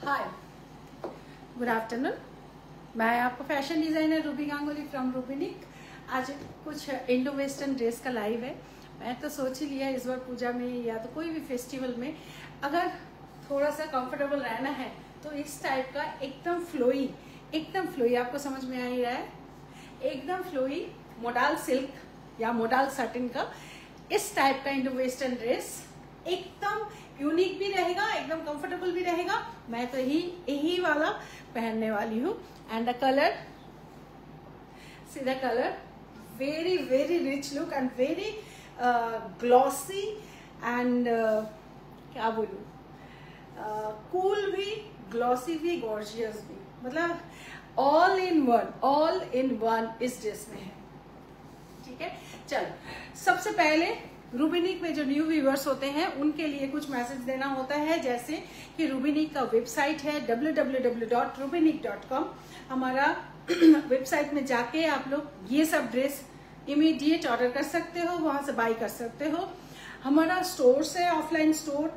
हाय, good afternoon. मैं आपको fashion designer Ruby Ganguly from Rubinik. आज कुछ इंडो वेस्टर्न ड्रेस का लाइव है। मैं तो सोच ही लिया इस बार पूजा में या तो कोई भी फेस्टिवल में अगर थोड़ा सा कंफर्टेबल रहना है तो इस टाइप का एकदम फ्लोई आपको समझ में आ ही रहा है, एकदम फ्लोई मोडाल सिल्क या मोडाल सटिन का इस टाइप का इंडो वेस्टर्न ड्रेस एकदम यूनिक भी रहेगा, एकदम कंफर्टेबल भी रहेगा। मैं तो यही वाला पहनने वाली हूँ। And the colour, see the colour, very very rich look and very glossy and क्या बोलूँ, कूल भी, ग्लॉसी भी, गॉर्जियस भी, मतलब ऑल इन वन इस ड्रेस में है। ठीक है, चलो सबसे पहले रूबीनिक में जो न्यू व्यूअर्स होते हैं उनके लिए कुछ मैसेज देना होता है, जैसे कि रूबीनिक का वेबसाइट है www.rubinic.com। हमारा वेबसाइट में जाके आप लोग ये सब ड्रेस इमीडिएट ऑर्डर कर सकते हो, वहां से बाई कर सकते हो। हमारा स्टोर्स है, ऑफलाइन स्टोर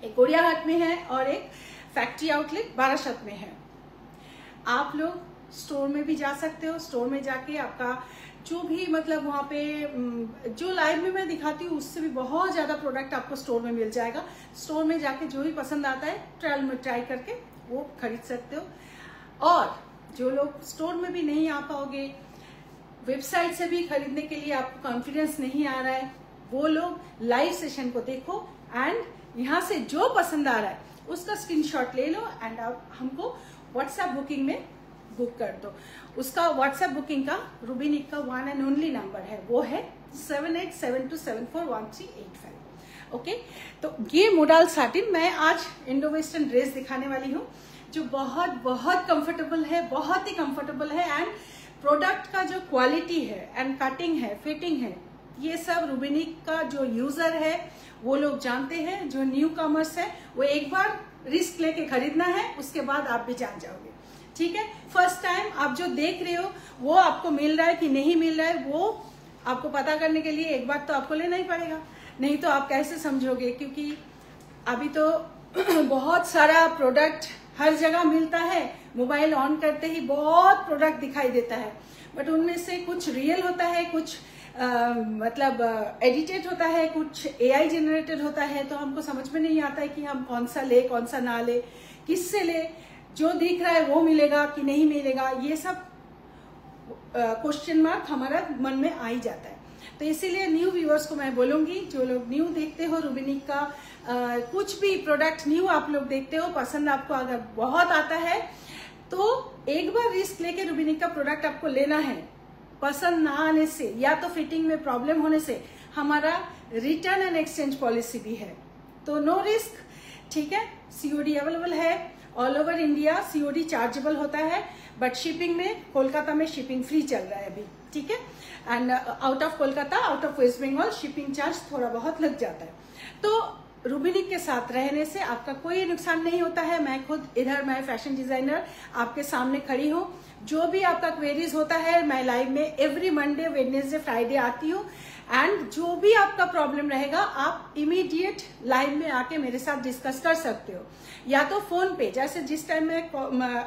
एक गोड़ियाहाट में है और एक फैक्ट्री आउटलेट बाराशत में है। आप लोग स्टोर में भी जा सकते हो। स्टोर में जाके आपका जो भी मतलब वहाँ पे जो लाइव में मैं दिखाती हूँ उससे भी बहुत ज़्यादा प्रोडक्ट आपको स्टोर में मिल जाएगा। स्टोर में जाके जो भी पसंद आता है ट्रायल में ट्राई करके वो खरीद सकते हो। और जो लोग स्टोर में भी नहीं आ पाओगे, वेबसाइट से भी खरीदने के लिए आपको कॉन्फिडेंस नहीं आ रहा है, वो लोग लाइव सेशन को देखो एंड यहाँ से जो पसंद आ रहा है उसका स्क्रीनशॉट ले लो एंड आप हमको व्हाट्सएप बुकिंग में बुक कर दो। उसका व्हाट्सएप बुकिंग का रूबीनिक का 1 एंड ओनली नंबर है, वो है 7872741385। ओके, तो ये मोडाल साटिन मैं आज इंडो वेस्टर्न ड्रेस दिखाने वाली हूँ जो बहुत बहुत कंफर्टेबल है, बहुत ही कंफर्टेबल है। एंड प्रोडक्ट का जो क्वालिटी है एंड कटिंग है, फिटिंग है, ये सब रूबीनिक का जो यूजर है वो लोग जानते हैं। जो न्यू कमर्स है वो एक बार रिस्क लेके खरीदना है, उसके बाद आप भी जान जाओगे। ठीक है, फर्स्ट टाइम आप जो देख रहे हो वो आपको मिल रहा है कि नहीं मिल रहा है, वो आपको पता करने के लिए एक बार तो आपको लेना ही पड़ेगा, नहीं तो आप कैसे समझोगे। क्योंकि अभी तो बहुत सारा प्रोडक्ट हर जगह मिलता है, मोबाइल ऑन करते ही बहुत प्रोडक्ट दिखाई देता है, बट उनमें से कुछ रियल होता है, कुछ मतलब एडिटेड होता है, कुछ AI जनरेटेड होता है। तो हमको समझ में नहीं आता है कि हम कौन सा ले, कौन सा ना ले, किससे ले, जो दिख रहा है वो मिलेगा कि नहीं मिलेगा, ये सब क्वेश्चन मार्क हमारा मन में आ ही जाता है। तो इसीलिए न्यू व्यूअर्स को मैं बोलूंगी, जो लोग न्यू देखते हो रूबीनिक का कुछ भी प्रोडक्ट न्यू आप लोग देखते हो, पसंद आपको अगर बहुत आता है तो एक बार रिस्क लेके रूबीनिक का प्रोडक्ट आपको लेना है। पसंद ना आने से या तो फिटिंग में प्रॉब्लम होने से हमारा रिटर्न एंड एक्सचेंज पॉलिसी भी है, तो नो रिस्क। ठीक है, COD अवेलेबल है all over India. COD chargeable होता है, बट शिपिंग में कोलकाता में शिपिंग फ्री चल रहा है अभी। ठीक है, and out of Kolkata, out of west Bengal shipping charge थोड़ा बहुत लग जाता है। तो रूबीनिक के साथ रहने से आपका कोई नुकसान नहीं होता है। मैं खुद इधर, मैं फैशन डिजाइनर आपके सामने खड़ी हूँ। जो भी आपका क्वेरीज होता है मैं लाइव में एवरी मंडे, वेडनेसडे, फ्राइडे आती हूँ एंड जो भी आपका प्रॉब्लम रहेगा आप इमीडिएट लाइव में आके मेरे साथ डिस्कस कर सकते हो, या तो फोन पे, जैसे जिस टाइम मैं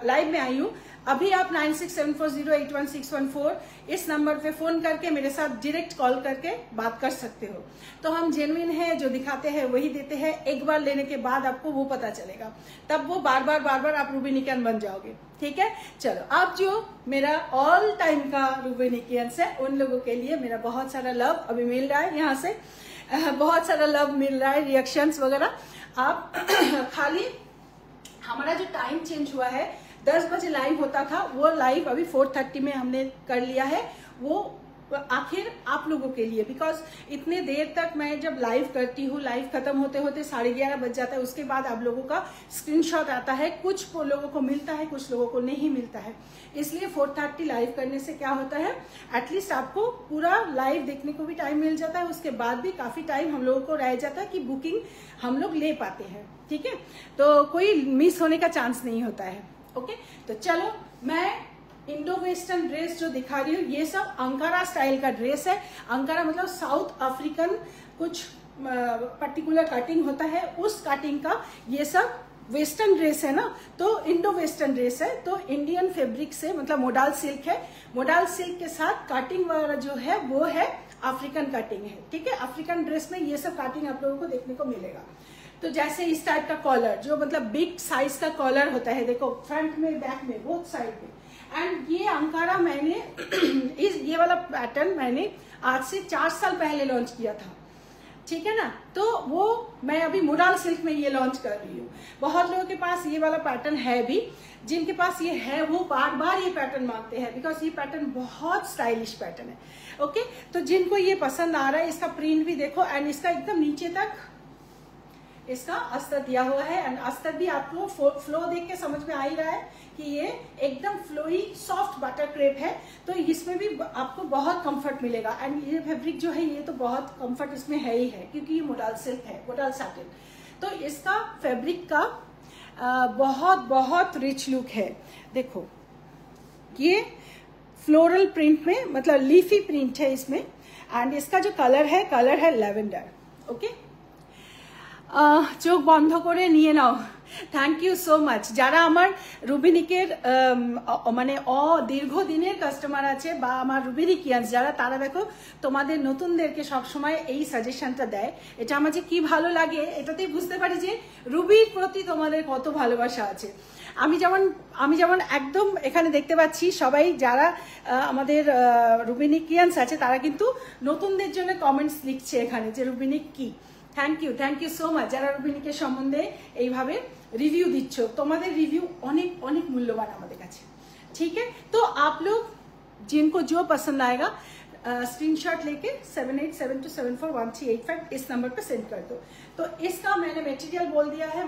लाइव में आई हूँ अभी आप 9674081614 इस नंबर पे फोन करके मेरे साथ डायरेक्ट कॉल करके बात कर सकते हो। तो हम जेन्युइन है, जो दिखाते हैं वही देते हैं। एक बार लेने के बाद आपको वो पता चलेगा, तब वो बार बार आप रूबीनिकियन बन जाओगे। ठीक है, चलो आप जो मेरा ऑल टाइम का रूबीनिकियंस है उन लोगों के लिए मेरा बहुत सारा लव अभी मिल रहा है, यहाँ से बहुत सारा लव मिल रहा है, रिएक्शंस वगैरह। आप खाली हमारा जो टाइम चेंज हुआ है, 10 बजे लाइव होता था, वो लाइव अभी 4:30 में हमने कर लिया है, वो आखिर आप लोगों के लिए। बिकॉज इतने देर तक मैं जब लाइव करती हूँ, लाइव खत्म होते होते 11:30 बज जाता है, उसके बाद आप लोगों का स्क्रीनशॉट आता है, कुछ लोगों को मिलता है, कुछ लोगों को नहीं मिलता है। इसलिए 4:30 लाइव करने से क्या होता है, एटलीस्ट आपको पूरा लाइव देखने को भी टाइम मिल जाता है, उसके बाद भी काफी टाइम हम लोगों को रह जाता है कि बुकिंग हम लोग ले पाते हैं। ठीक है, तो कोई मिस होने का चांस नहीं होता है। ओके, तो चलो मैं इंडो वेस्टर्न ड्रेस जो दिखा रही हूँ ये सब अंकारा स्टाइल का ड्रेस है। अंकारा मतलब साउथ अफ्रीकन कुछ पर्टिकुलर कटिंग होता है, उस कटिंग का ये सब वेस्टर्न ड्रेस है ना, तो इंडो वेस्टर्न ड्रेस है, तो इंडियन फैब्रिक से मतलब मोडाल सिल्क है। मोडाल सिल्क के साथ काटिंग वगैरह जो है वो है अफ्रीकन कटिंग है, ठीक है। अफ्रीकन ड्रेस में ये सब काटिंग आप लोगों को देखने को मिलेगा। तो जैसे इस टाइप का कॉलर, जो मतलब बिग साइज का कॉलर होता है, देखो फ्रंट में बैक में बोथ साइड में। एंड ये अंकारा मैंने ये वाला पैटर्न मैंने आज से 4 साल पहले लॉन्च किया था, ठीक है ना। तो वो मैं अभी मोडाल सिल्क में ये लॉन्च कर रही हूँ। बहुत लोगों के पास ये वाला पैटर्न है भी, जिनके पास ये है वो बार बार ये पैटर्न मांगते हैं, बिकॉज ये पैटर्न बहुत स्टाइलिश पैटर्न है। ओके, तो जिनको ये पसंद आ रहा है, इसका प्रिंट भी देखो एंड इसका एकदम नीचे तक इसका अस्तर दिया हुआ है। एंड अस्तर भी आपको फ्लो देख के समझ में आ ही रहा है कि ये एकदम फ्लोई सॉफ्ट बटर क्रेप है, तो इसमें भी आपको बहुत कंफर्ट मिलेगा। एंड ये फैब्रिक जो है ये तो बहुत कंफर्ट इसमें है ही है, क्योंकि ये मोडाल सिल्क है, मोडाल सैटिन। तो इसका फैब्रिक का बहुत बहुत रिच लुक है। देखो ये फ्लोरल प्रिंट में, मतलब लीफी प्रिंट है इसमें। एंड इसका जो कलर है लेवेंडर। ओके, चोख बंध करे निये नाओ। Thank you so much. যারা আমার রুবিনিকের মানে দীর্ঘদিনের কাস্টমার আছে বা আমার রুবিনিকিয়ান্স যারা, তারা দেখো তোমাদের নতুনদেরকে সবসময় এই সাজেশনটা দেয়। এটা আমার যে কি ভালো লাগে এটাতেই বুঝতে পারি যে রুবির প্রতি তোমাদের কত ভালোবাসা আছে। আমি যেমন একদম এখানে দেখতে পাচ্ছি সবাই যারা আমাদের রুবিনিকিয়ান্স আছে তারা কিন্তু নতুনদের জন্য কমেন্টস লিখছে এখানে যে রুবিনিক কি। थैंक यू सो मच যারা রুবিনিকের সম্বন্ধে এইভাবে रिव्यू দিচ্ছ। তোমাদের रिव्यू অনেক অনেক মূল্যবান আমাদের কাছে, ठीक है। तो आप लोग जिनको जो पसंद आएगा स्क्रीनशॉट लेके 7872741385 इस नंबर पे सेंड कर दो। तो इसका मैंने मटेरियल बोल दिया है,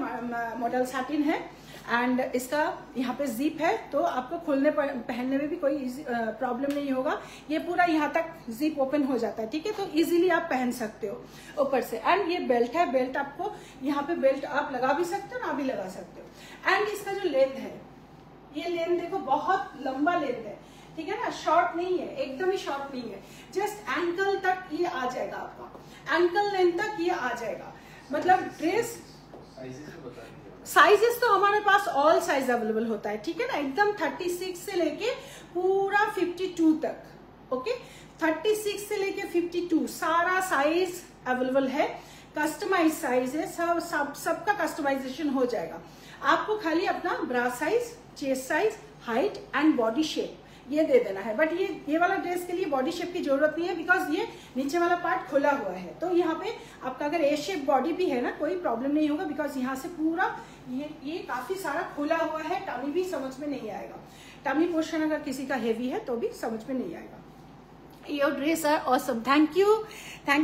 मॉडल सैटिन है। एंड इसका यहाँ पे जिप है, तो आपको खोलने पहनने में भी कोई प्रॉब्लम नहीं होगा। ये पूरा यहाँ तक जिप ओपन हो जाता है, ठीक है। तो इजीली आप पहन सकते हो ऊपर से। एंड ये बेल्ट है, बेल्ट आपको यहाँ पे बेल्ट आप लगा भी सकते हो, ना भी लगा सकते हो। एंड इसका जो लेंथ है, ये लेंथ देखो बहुत लंबा लेंथ है, ठीक है ना, शॉर्ट नहीं है, एकदम ही शॉर्ट नहीं है। जस्ट एंकल तक ये आ जाएगा, आपका एंकल लेंथ तक ये आ जाएगा। मतलब ड्रेस साइजेस तो हमारे पास ऑल साइज अवेलेबल होता है, ठीक है ना। एकदम 36 से लेके पूरा 52 तक। ओके, 36 से लेके 52 सारा साइज अवेलेबल है। कस्टमाइज साइज है, सबका कस्टमाइजेशन हो जाएगा। आपको खाली अपना bra size, chest size, height and body shape ये दे देना है। बट ये वाला ड्रेस के लिए बॉडी शेप की जरूरत नहीं है, बिकॉज ये नीचे वाला पार्ट खुला हुआ है। तो यहाँ पे आपका अगर ए शेप बॉडी भी है ना, कोई प्रॉब्लम नहीं होगा, बिकॉज यहाँ से पूरा ये काफी सारा खुला हुआ है। टमी भी समझ में नहीं आएगा, टमी पोर्शन अगर किसी का हेवी है तो भी समझ में नहीं आएगा। Your dress are awesome. Thank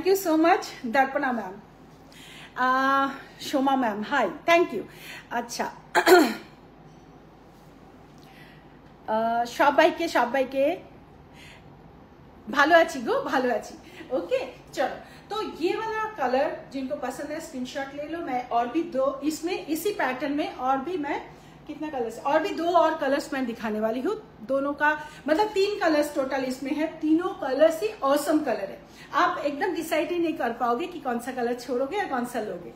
you so much Darpana ma'am, Shoma ma'am, hi, thank you. अच्छा সবাইকে ভালো আছি গো, ভালো আছি। ओके, चलो। तो ये वाला कलर जिनको पसंद है स्क्रीनशॉट ले लो। मैं और भी दो इसमें इसी पैटर्न में और भी मैं कितना कलर्स और भी 2 और कलर्स मैं दिखाने वाली हूँ। दोनों का मतलब 3 कलर्स टोटल इसमें है। तीनों कलर्स ही ऑसम कलर है। आप एकदम डिसाइड ही नहीं कर पाओगे कि कौन सा कलर छोड़ोगे और कौन सा लोगे,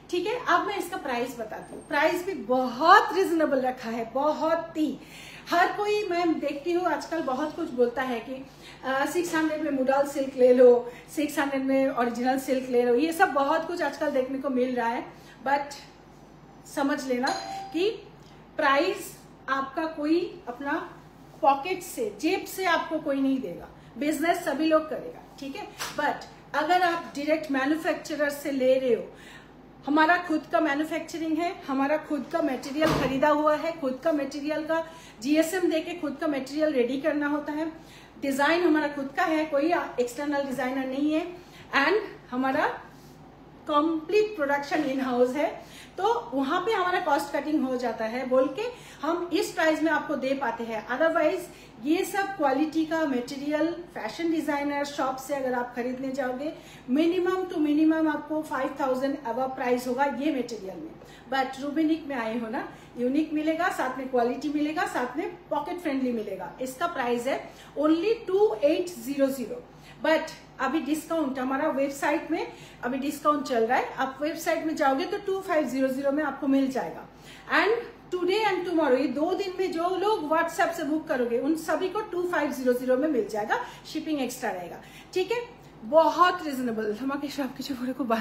ठीक है। अब मैं इसका प्राइस बताती हूँ। प्राइस भी बहुत रिजनेबल रखा है, बहुत ही। हर कोई, मैं देखती हूँ आजकल बहुत कुछ बोलता है कि 600 में मोडाल सिल्क ले लो, 600 में ओरिजिनल सिल्क ले लो। ये सब बहुत कुछ आजकल देखने को मिल रहा है। बट समझ लेना कि प्राइस आपका कोई अपना पॉकेट से, जेब से आपको कोई नहीं देगा। बिजनेस सभी लोग करेगा, ठीक है। बट अगर आप डायरेक्ट मैन्युफैक्चरर से ले रहे हो, हमारा खुद का मैन्युफैक्चरिंग है, हमारा खुद का मटेरियल खरीदा हुआ है, खुद का मटेरियल का जीएसएम देके खुद का मटेरियल रेडी करना होता है। डिजाइन हमारा खुद का है, कोई एक्सटर्नल डिजाइनर नहीं है। एंड हमारा कंप्लीट प्रोडक्शन इन हाउस है, तो वहां पे हमारा कॉस्ट कटिंग हो जाता है बोल के हम इस प्राइस में आपको दे पाते हैं। अदरवाइज ये सब क्वालिटी का मटेरियल फैशन डिजाइनर शॉप से अगर आप खरीदने जाओगे, मिनिमम टू मिनिमम आपको 5000 अबव प्राइस होगा ये मटेरियल में। बट रूबिनिक में आए हो ना, यूनिक मिलेगा, साथ में क्वालिटी मिलेगा, साथ में पॉकेट फ्रेंडली मिलेगा। इसका प्राइस है ओनली 2800। बट अभी डिस्काउंट हमारा वेबसाइट में अभी डिस्काउंट चल रहा है। आप वेबसाइट में जाओगे तो 2500 में आपको मिल जाएगा। एंड टुडे एंड टुमारो, ये 2 दिन में जो लोग व्हाट्सएप से बुक करोगे उन सभी को 2500 में मिल जाएगा, शिपिंग एक्स्ट्रा रहेगा। ठीक है, बहुत রিজনেবল। তোমাকে সবকিছু করে খুব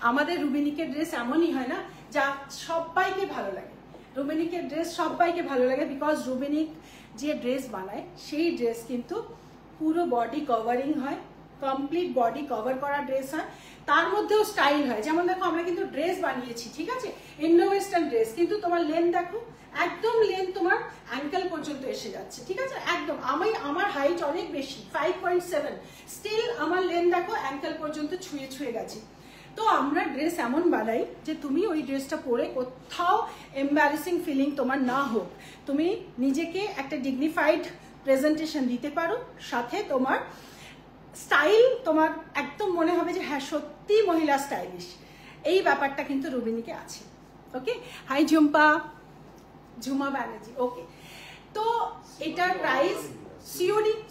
আমাদের রুবিনিকের ড্রেস এমনই হয় না যা সবাইকে ভালো লাগে। রুবিনিকের ড্রেস সবাইকে ভালো লাগে বিকজ রুবিনিক যে ড্রেস বানায় সেই ড্রেস কিন্তু পুরো বডি কভারিং হয়, কমপ্লিট বডি কভার করা ড্রেস হয়, তার মধ্যেও স্টাইল হয়। যেমন দেখো আমরা কিন্তু ড্রেস বানিয়েছি, ঠিক আছে, ইন্ডো ওয়েস্টার্ন ড্রেস, কিন্তু তোমার লেন্থ দেখো একদম লেন্থ তোমার অ্যাঙ্কেল পর্যন্ত এসে যাচ্ছে। ঠিক আছে, একদম আমার হাইট অনেক বেশি 5.7, স্টিল আমার লেন্থ দেখো অ্যাঙ্কেল পর্যন্ত ছুঁয়ে ছুঁয়ে গেছে। তো আমরা ড্রেস এমন বানাই যে তুমি ওই ড্রেসটা পরে কোথাও এম্বারেসিং ফিলিং তোমার না হোক, তুমি নিজেকে একটা ডিগনিফাইড প্রেজেন্টেশন দিতে পারো, সাথে তোমার স্টাইল তোমার একদম মনে হবে যে হ্যাঁ সত্যি মহিলা স্টাইলিশ, এই ব্যাপারটা কিন্তু রুবিনিকে আছে। ওকে, হাই झुमा बैनर्जी। ओके, तो इटार प्राइस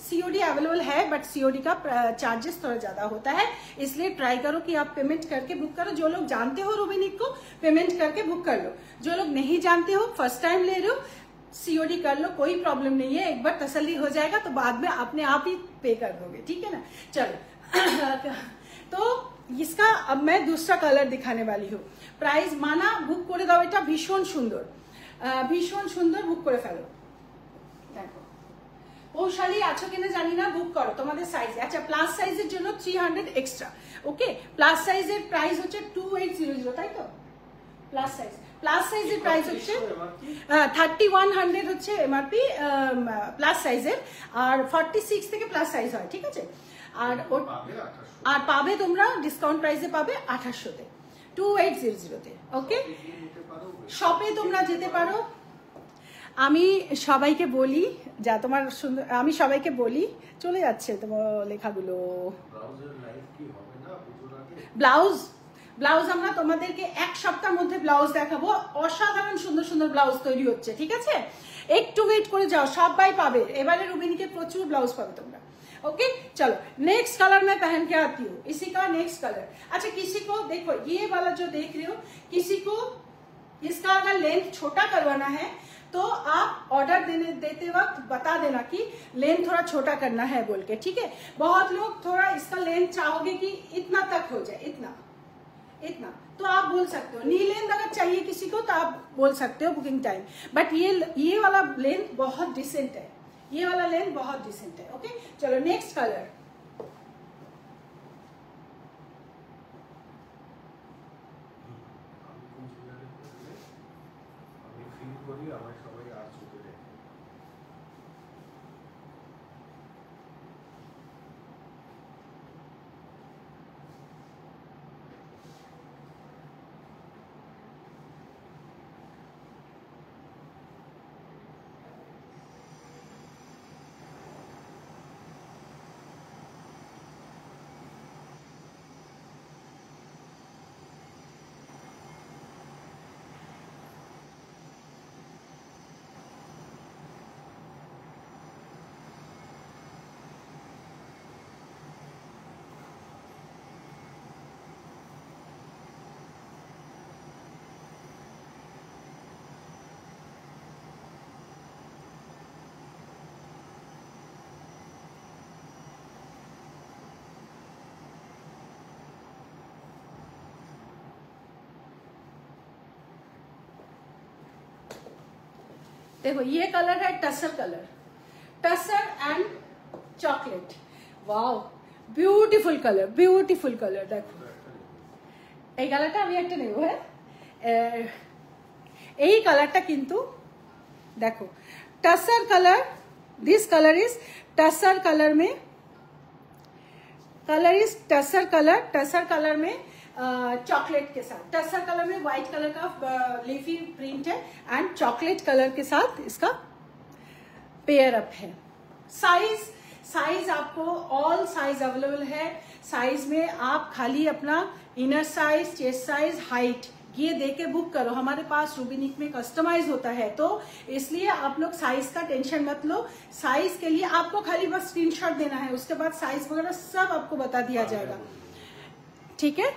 सीओडी अवेलेबल है, बट सीओडी का चार्जेस थोड़ा ज्यादा होता है, इसलिए ट्राई करो कि आप पेमेंट करके बुक करो। जो लोग जानते हो रूबिनिक को पेमेंट करके बुक कर लो, जो लोग नहीं जानते हो फर्स्ट टाइम ले रहे हो सीओडी कर लो, कोई प्रॉब्लम नहीं है। एक बार तसल्ली हो जाएगा तो बाद में अपने आप ही पे कर दोगे। ठीक है ना, चलो तो इसका अब मैं दूसरा कलर दिखाने वाली हूँ। प्राइस माना बुक করে দাও, এটা ভীষণ সুন্দর, ভীষণ সুন্দর, বুক করে ফেলো। দেখো পৌশালী আছো কিনা জানি না, বুক করো তোমাদের সাইজে। আচ্ছা, প্লাস সাইজের জন্য 300 এক্সট্রা। ওকে, প্লাস সাইজের প্রাইস হচ্ছে 2800, তাই তো? প্লাস সাইজের প্রাইস হচ্ছে 3100 হচ্ছে এমআরপি প্লাস সাইজের, আর 46 থেকে প্লাস সাইজ হয়। ঠিক আছে, আর পাবে তোমরা ডিসকাউন্ট প্রাইসে পাবে 2800 তে, 2800 তে। ওকে, শপে তোমরা যেতে পারো। আমি সবাইকে বলি যা তোমার সুন্দর, আমি সবাইকে বলি, চলে যাচ্ছে তোমার লেখাগুলো। ব্লাউজ আমরা তোমাদেরকে এক সপ্তাহের মধ্যে ব্লাউজ দেখাবো, অসাধারণ সুন্দর সুন্দর ব্লাউজ তৈরি হচ্ছে। ঠিক আছে, একটু ওয়েট করে যাও, সবাই পাবে। এবারে রুবিনিকে প্রচুর ব্লাউজ পাবে তোমরা। ओके, चलो नेक्स्ट कलर मैं पहन के आती हूँ, इसी का नेक्स्ट कलर। अच्छा, किसी को देखो ये वाला जो देख रहे हो, किसी को इसका अगर लेंथ छोटा करवाना है तो आप ऑर्डर देते वक्त बता देना कि लेंथ थोड़ा छोटा करना है बोल के। ठीक है, बहुत लोग थोड़ा इसका लेंथ चाहोगे कि इतना तक हो जाए, इतना तो आप बोल सकते हो। नी लेंथ अगर चाहिए किसी को तो आप बोल सकते हो बुकिंग टाइम, बट ये वाला लेंथ बहुत डिसेंट है, ये वाला लेंथ बहुत डिसेंट है। ओके, चलो नेक्स्ट कलर। देखो ये कलर है tussar colour, tussar and chocolate. Wow, beautiful colour, beautiful colour. देखो এই কালারটা আমি একটা নেব। হ্যাঁ, এই কালারটা কিন্তু देखो tussar colour, this colour is tussar colour में, colour is tussar colour, tussar colour में चॉकलेट के साथ, टसर कलर में व्हाइट कलर का लीफी प्रिंट है एंड चॉकलेट कलर के साथ इसका पेयर अप है। साइज आपको ऑल साइज अवेलेबल है। साइज में आप खाली अपना inner size, chest size, height ये देके बुक करो। हमारे पास रूबीनिक में कस्टमाइज होता है, तो इसलिए आप लोग साइज का टेंशन मत लो। साइज के लिए आपको खाली बस स्क्रीनशॉट देना है, उसके बाद साइज वगैरह सब आपको बता दिया जाएगा, ठीक है।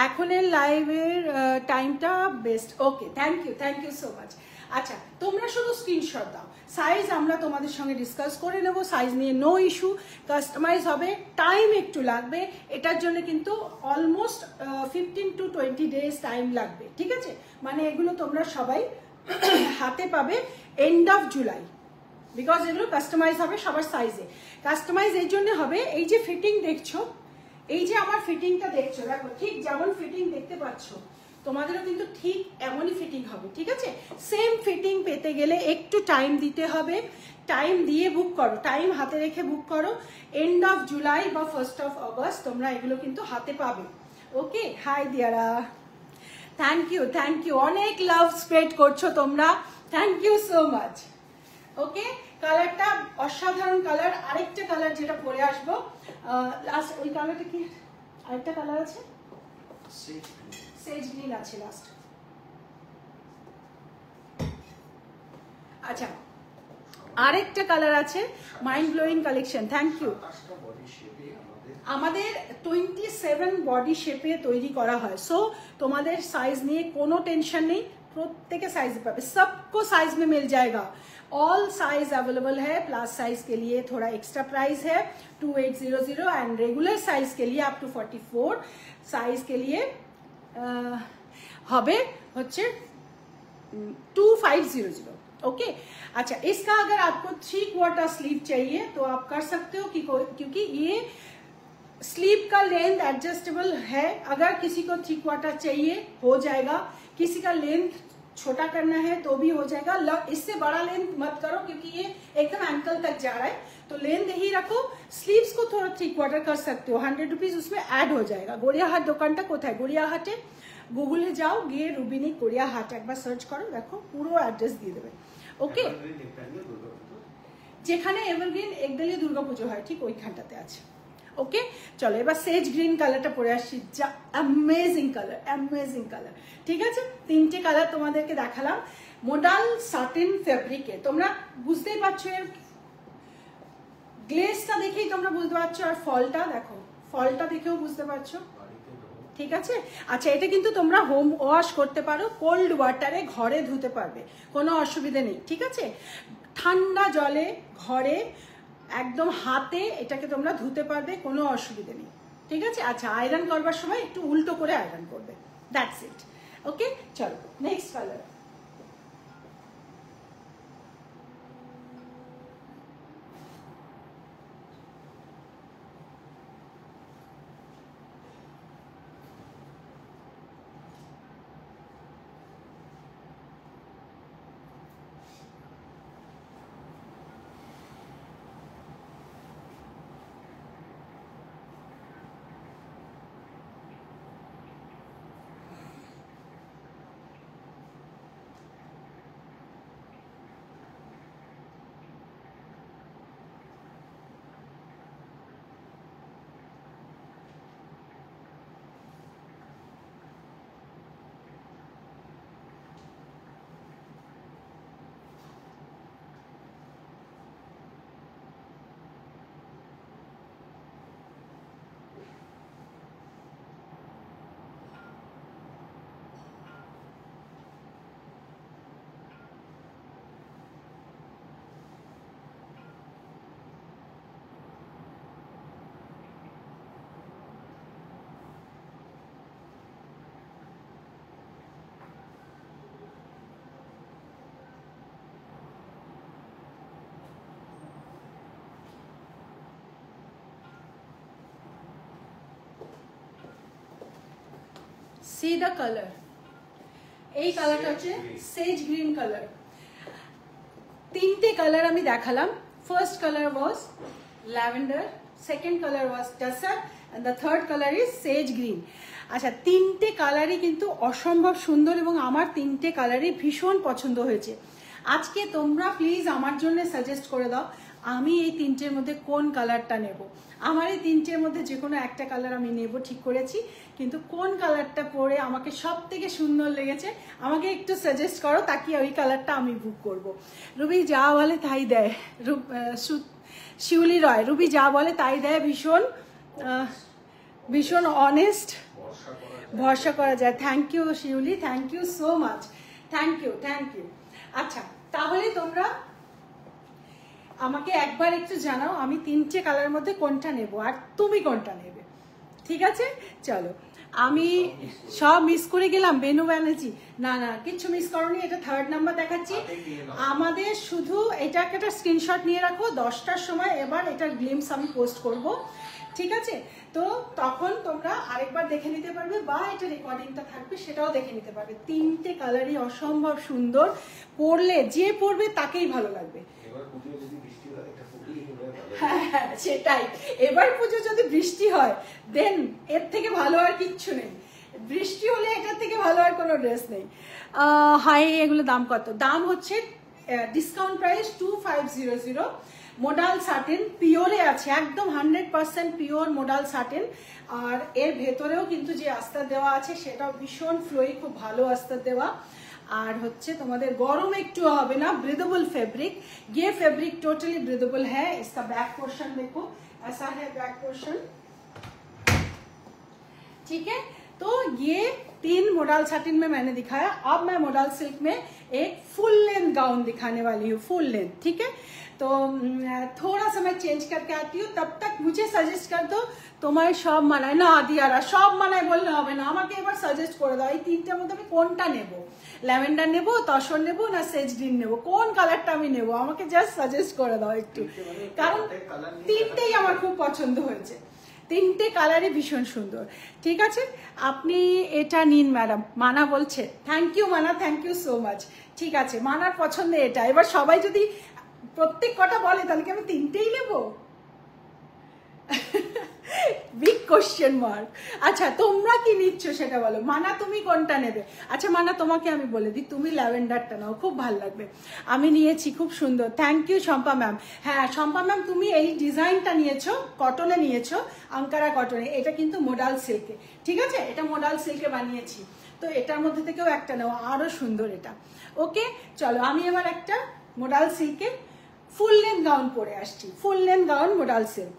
এখন এর লাইভের টাইমটা best, okay thank you so much. আচ্ছা তোমরা শুধু স্ক্রিনশট দাও, সাইজ আমরা তোমাদের সঙ্গে ডিসকাস করে নেব, সাইজ নিয়ে নো ইস্যু, কাস্টমাইজ হবে, টাইম একটু লাগবে, এটার জন্য কিন্তু অলমোস্ট 15 to 20 ডেজ টাইম লাগবে, ঠিক আছে। মানে এগুলো তোমরা সবাই হাতে পাবে এন্ড অফ জুলাই, বিকজ এগুলো কাস্টমাইজ হবে সবার সাইজে। কাস্টমাইজ এই জন্য হবে, এই যে ফিটিং দেখছো, এই যে আমার ফিটিংটা দেখছো, দেখো ঠিক যেমন ফিটিং দেখতে পাচ্ছ তোমাদেরও কিন্তু ঠিক এমনই ফিটিং হবে, ঠিক আছে। সেম ফিটিং পেতে গেলে একটু টাইম দিতে হবে, টাইম দিয়ে বুক করো, টাইম হাতে রেখে বুক করো। এন্ড অফ জুলাই বা 1st of August তোমরা এগুলো কিন্তু হাতে পাবে, ওকে। হাই দিয়ারা, থ্যাংক ইউ, অনেক লাভ স্প্রেড করছো তোমরা, থ্যাংক ইউ সো মাচ, ওকে। কালারটা অসাধারণ কালার। আরেকটা কালার যেটা পরে আসবো লাস্ট, ওই কালারটা কি, আরেকটা কালার আছে সেজ গ্রিন আছে লাস্ট। আচ্ছা আরেকটা কালার আছে, mind blowing collection, thank you. আমাদের 27 বডি শেপে তৈরি করা হয়, সো তোমাদের साइज নিয়ে কোনো টেনশন নেই, प्रत्येक साइज पाবে, सबको साइज में मिल जाएगा, ऑल साइज अवेलेबल है। प्लस साइज के लिए थोड़ा एक्स्ट्रा प्राइस है 2800 एंड रेगुलर साइज के लिए अप टू 44 साइज के लिए হবে হচ্ছে 2500, ओके। अच्छा इसका अगर आपको 3/4 स्लीव चाहिए तो आप कर सकते हो, क्योंकि ये स्लीव का लेंथ एडजस्टेबल है। अगर किसी को 3/4 चाहिए हो जाएगा, किसी का लेंथ छोटा करना है तो भी हो जाएगा। इससे बड़ा लेंथ मत करो क्योंकि ये एकदम एंकल तक जा रहा है, तो लेंथ ही रखो। स्लीव्स को थोड़ा 3/4 कर सकते हो, 100 रुपीज उसमें ऐड हो जाएगा। গড়িয়াহাট দোকানটা কোথায়? গড়িয়াহাটে গুগলে যাও, গিয়ে রুবিনিক গড়িয়াহাট একবার সার্চ করো, দেখো পুরো অ্যাড্রেস দিয়ে দেবে, ওকে। যেখানে এভারগ্রিন একদলীয় দুর্গাপুজো হয় ঠিক ওইখানটাতে আছে, ওকে। চলো এবার সেজ গ্রিন কালারটা পরে আসছি, যা অ্যামেজিং কালার, ঠিক আছে। তিনটে কালার তোমাদেরকে দেখালাম, মোডাল সাটিন ফেব্রিকে। তোমরা বুঝতেই পারছো, এর গ্লেজটা দেখেই তোমরা বুঝতে পারছো, আর ফলটা দেখো, ফলটা দেখেও বুঝতে পারছো, ঠিক আছে। আচ্ছা এটা কিন্তু তোমরা হোম ওয়াশ করতে পারো, কোল্ড ওয়াটারে ঘরে ধুতে পারবে, কোনো অসুবিধা নেই, ঠিক আছে। ঠান্ডা জলে ঘরে একদম হাতে এটাকে তোমরা ধুতে পারবে, কোনো অসুবিধা নেই, ঠিক আছে। আচ্ছা আয়রন করবার সময় একটু উল্টো করে আয়রন করবে, দ্যাটস ইট, ওকে। চলো next colour. See the colour, এই কালারটা হচ্ছে সেজ গ্রিন কালার। তিনটে কালার আমি দেখালাম, first colour was lavender, second colour was tussar and the third colour is sage green. আচ্ছা তিনটে কালারই কিন্তু অসম্ভব সুন্দর এবং আমার তিনটে কালারই ভীষণ পছন্দ হয়েছে। আজকে তোমরা প্লিজ আমার জন্য সাজেস্ট করে দাও, আমি এই তিনটের মধ্যে কোন কালারটা নেব। আমার এই তিনটের মধ্যে যে কোনো একটা কালার আমি নেব ঠিক করেছি, কিন্তু কোন কালারটা পরে আমাকে সব থেকে সুন্দর লেগেছে আমাকে একটু সাজেস্ট করো, তাকে ওই কালারটা আমি বুক করব। রুবি যা বলে তাই দেয়, শিউলি রয়, রুবি যা বলে তাই দেয়, ভীষণ ভীষণ অনেস্ট, ভরসা করা যায়। Thank you Shiuli, thank you so much, thank you thank you. আচ্ছা তাহলে তোমরা আমাকে একবার একটু জানাও আমি তিনটে কালারের মধ্যে কোনটা নেব আর তুমি কোনটা নেবে, ঠিক আছে? চলো, আমি সব মিস করে গেলাম। বেনু ব্যানার্জি, না না কিচ্ছু মিস করোনি, এটা 3rd নাম্বার দেখাচ্ছি। আমাদের শুধু এটাকে একটা স্ক্রিনশট নিয়ে রাখো, 10টার সময় এবার এটার গ্লিমস আমি পোস্ট করব, ঠিক আছে? তো তখন তোমরা আরেকবার দেখে নিতে পারবে, বা এটা রেকর্ডিংটা থাকবে সেটাও দেখে নিতে পারবে। তিনটে কালারই অসম্ভব সুন্দর, পরলে যে পরবে তাকেই ভালো লাগবে। হ্যাঁ সেটাই, এবার পুজো যদি বৃষ্টি হয় দেন এর থেকে ভালো আর কিচ্ছু নেই, বৃষ্টি হলে এটার থেকে ভালো আর কোনো ড্রেস নেই। হাই, এগুলো দাম কত? দাম হচ্ছে discount price 2500। Modal satin puree আছে, একদম 100% পিওর মোডাল সাটিন। আর এর ভেতরেও কিন্তু যে আস্তর দেওয়া আছে সেটাও ভীষণ ফ্লোই, খুব ভালো আস্তর দেওয়া। আর হচ্ছে তোমাদের গরম একটু হবে না, ब्रीदेबल फैब्रिक, ये फैब्रिक टोटली ब्रीदेबल है। इसका बैक पोर्शन देखो, ऐसा है बैक पोर्शन, ठीक है? तो ये 3 मोडाल साटिन में मैंने दिखाया। अब मैं मोडाल सिल्क में एक फुल लेंथ गाउन दिखाने वाली हूँ, फुल लेंथ, ठीक है? तो थोड़ा सा मैं चेंज करके आती हूँ, तब तक मुझे सजेस्ट कर दो তোমার সব মানায় না। দিয়ারা সব মানায় বললে হবে না, আমাকে এবার সাজেস্ট করে দাও এই তিনটার মধ্যে আমি কোনটা নেব। ল্যাভেন্ডার নেব, তসর নেব, না সেজ গ্রিন নেব, কোন কালারটা আমি নেব আমাকে জাস্ট সাজেস্ট করে দাও একটু, কারণ তিনটেই আমার খুব পছন্দ হয়েছে, তিনটে কালারই ভীষণ সুন্দর। ঠিক আছে, আপনি এটা নিন ম্যাডাম, মানা বলছে। থ্যাংক ইউ মানা, থ্যাংক ইউ সো মাচ। ঠিক আছে, মানার পছন্দে এটা। এবার সবাই যদি প্রত্যেক কটা বলে তাহলে কি আমি তিনটেই নেব? Big question mark. আচ্ছা তোমরা কি নিচ্ছ সেটা বলো। মানা তুমি কোনটা নেবে? আচ্ছা মানা তোমাকে আমি বলে দিই, তুমি ল্যাভেন্ডারটা নাও, খুব ভালো লাগবে। আমি নিয়েছি, খুব সুন্দর। Thank you Shampa ma'am. হ্যাঁ শম্পা ম্যাম, তুমি এই ডিজাইনটা নিয়েছো, কটনে নিয়েছো, আঙ্কারা কটনে। এটা কিন্তু মোডাল সিল্কে, ঠিক আছে? এটা মোডাল সিল্কে বানিয়েছি, তো এটার মধ্যে থেকেও একটা নাও, আরো সুন্দর এটা। ওকে চলো, আমি এবার একটা মোডাল সিল্কে ফুল লেন্থ গাউন পরে আসছি, ফুল লেন্থ গাউন মোডাল সিল্ক।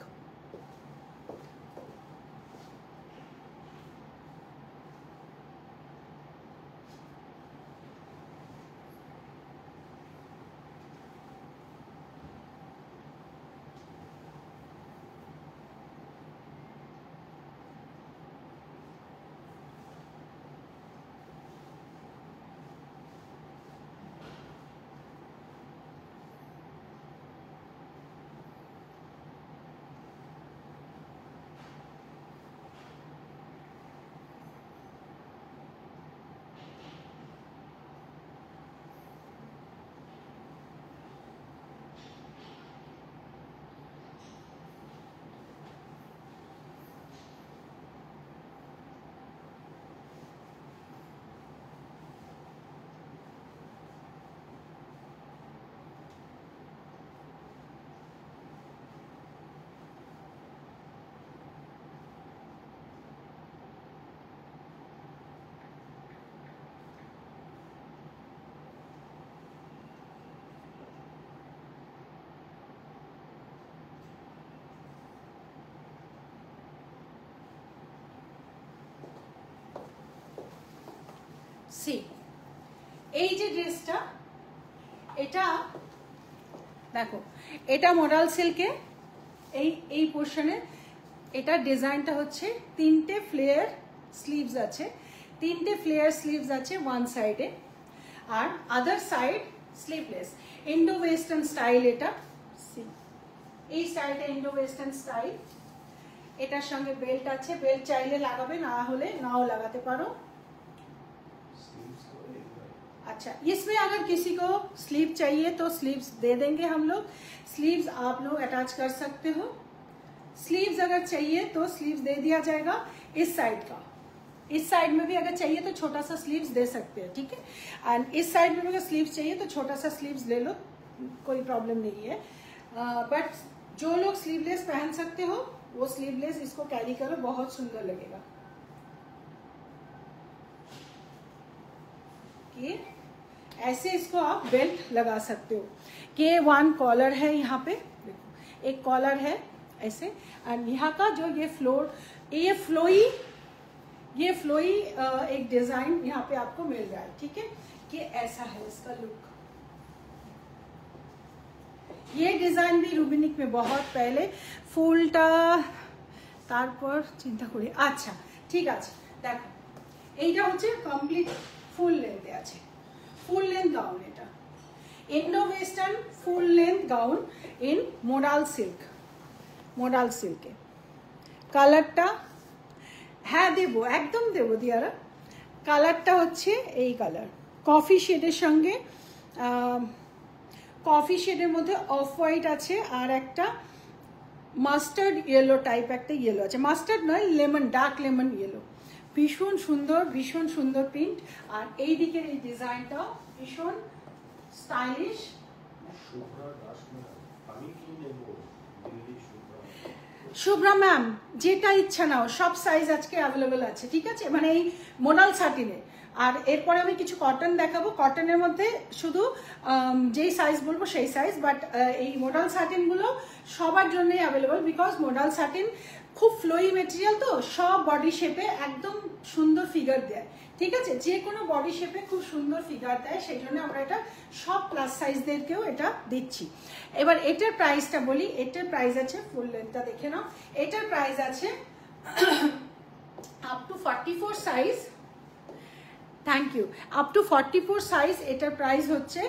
এই যে ড্রেসটা, এটা দেখো, এটা মডাল সিল্কে, এই পোর্শনে এটা ডিজাইনটা হচ্ছে তিনটে ফ্লেয়ার স্লিভস আছে, তিনটে ফ্লেয়ার স্লিভস আছে ওয়ান সাইডে, আর other side sleeveless. Indo western style এটা, এই স্টাইলটা ইন্ডো ওয়েস্টার্ন স্টাইল। এটার সঙ্গে বেল্ট আছে, বেল্ট চাইলে লাগাবে, না হলে নাও লাগাতে পারো। अच्छा, इसमें अगर किसी को स्लीव चाहिए तो स्लीव्स दे देंगे हम लोग, स्लीव्स आप लोग अटैच कर सकते हो। स्लीव्स अगर चाहिए तो स्लीव्स दे दिया जाएगा इस साइड का, इस साइड में भी अगर चाहिए तो छोटा सा स्लीव्स दे सकते हैं, ठीक है? एंड इस साइड में भी अगर स्लीव्स चाहिए तो छोटा सा स्लीव्स ले लो, कोई प्रॉब्लम नहीं है। बट जो लोग स्लीवलेस पहन सकते हो वो स्लीवलेस इसको कैरी करो, बहुत सुंदर लगेगा। कि ऐसे इसको आप बेल्ट लगा सकते हो। K1 कॉलर है, यहाँ पे देखो एक कॉलर है ऐसे, और यहाँ का जो ये फ्लोई एक डिजाइन यहाँ पे आपको मिल रहा है, ठीक है। कि ऐसा है इसका लुक। ये डिजाइन भी रुबिनिक में बहुत पहले ফুলটা তারপর চিন্তা করি। আচ্ছা ঠিক আছে, দেখো এইটা হচ্ছে কমপ্লিট ফুল লেন্থে আছে, ফুল লেন্থ গাউন। এটা Indo western full length gown in modal সিল্কে। কালারটা হ্যাঁ দেবো, একদম দেবো দিয়ারা। কালারটা হচ্ছে এই কালার, কফি শেডের সঙ্গে কফি শেডের মধ্যে অফ হোয়াইট আছে, আর একটা মাস্টার্ড ইয়েলো টাইপ একটা ইয়েলো আছে, মাস্টার্ড নয় লেমন, ডার্ক লেমন ইয়েলো। ভীষণ সুন্দর প্রিন্ট। আর এই দিকের এই ডিজাইনটাও ভীষণ স্টাইলিশ। শুভ্রা ম্যাম যেটা ইচ্ছা নাও, সব সাইজ আজকে অ্যাভেলেবেল আছে, ঠিক আছে, মানে এই মোডাল সাটিনে। আর এরপরে আমি কিছু কটন দেখাবো, কটনের মধ্যে শুধু যেই সাইজ বলবো সেই সাইজ, বাট এই মোডাল সাটিনগুলো সবার জন্যই অ্যাভেলেবল, বিকজ মোডাল সাটিন খুব ফ্লোই মেটেরিয়াল, তো সব বডি শেপে একদম সুন্দর ফিগার দেয়, ঠিক আছে, যে কোনো বডি শেপে খুব সুন্দর ফিগার দেয়, সেই জন্য আমরা এটা সব প্লাস সাইজদেরকেও এটা দিচ্ছি। এবার এটার প্রাইসটা বলি, এটার প্রাইস আছে, ফুল লেন্থটা দেখে নাও, এটার প্রাইস আছে up to 44 size, thank you, up to 44 size. এটার প্রাইস হচ্ছে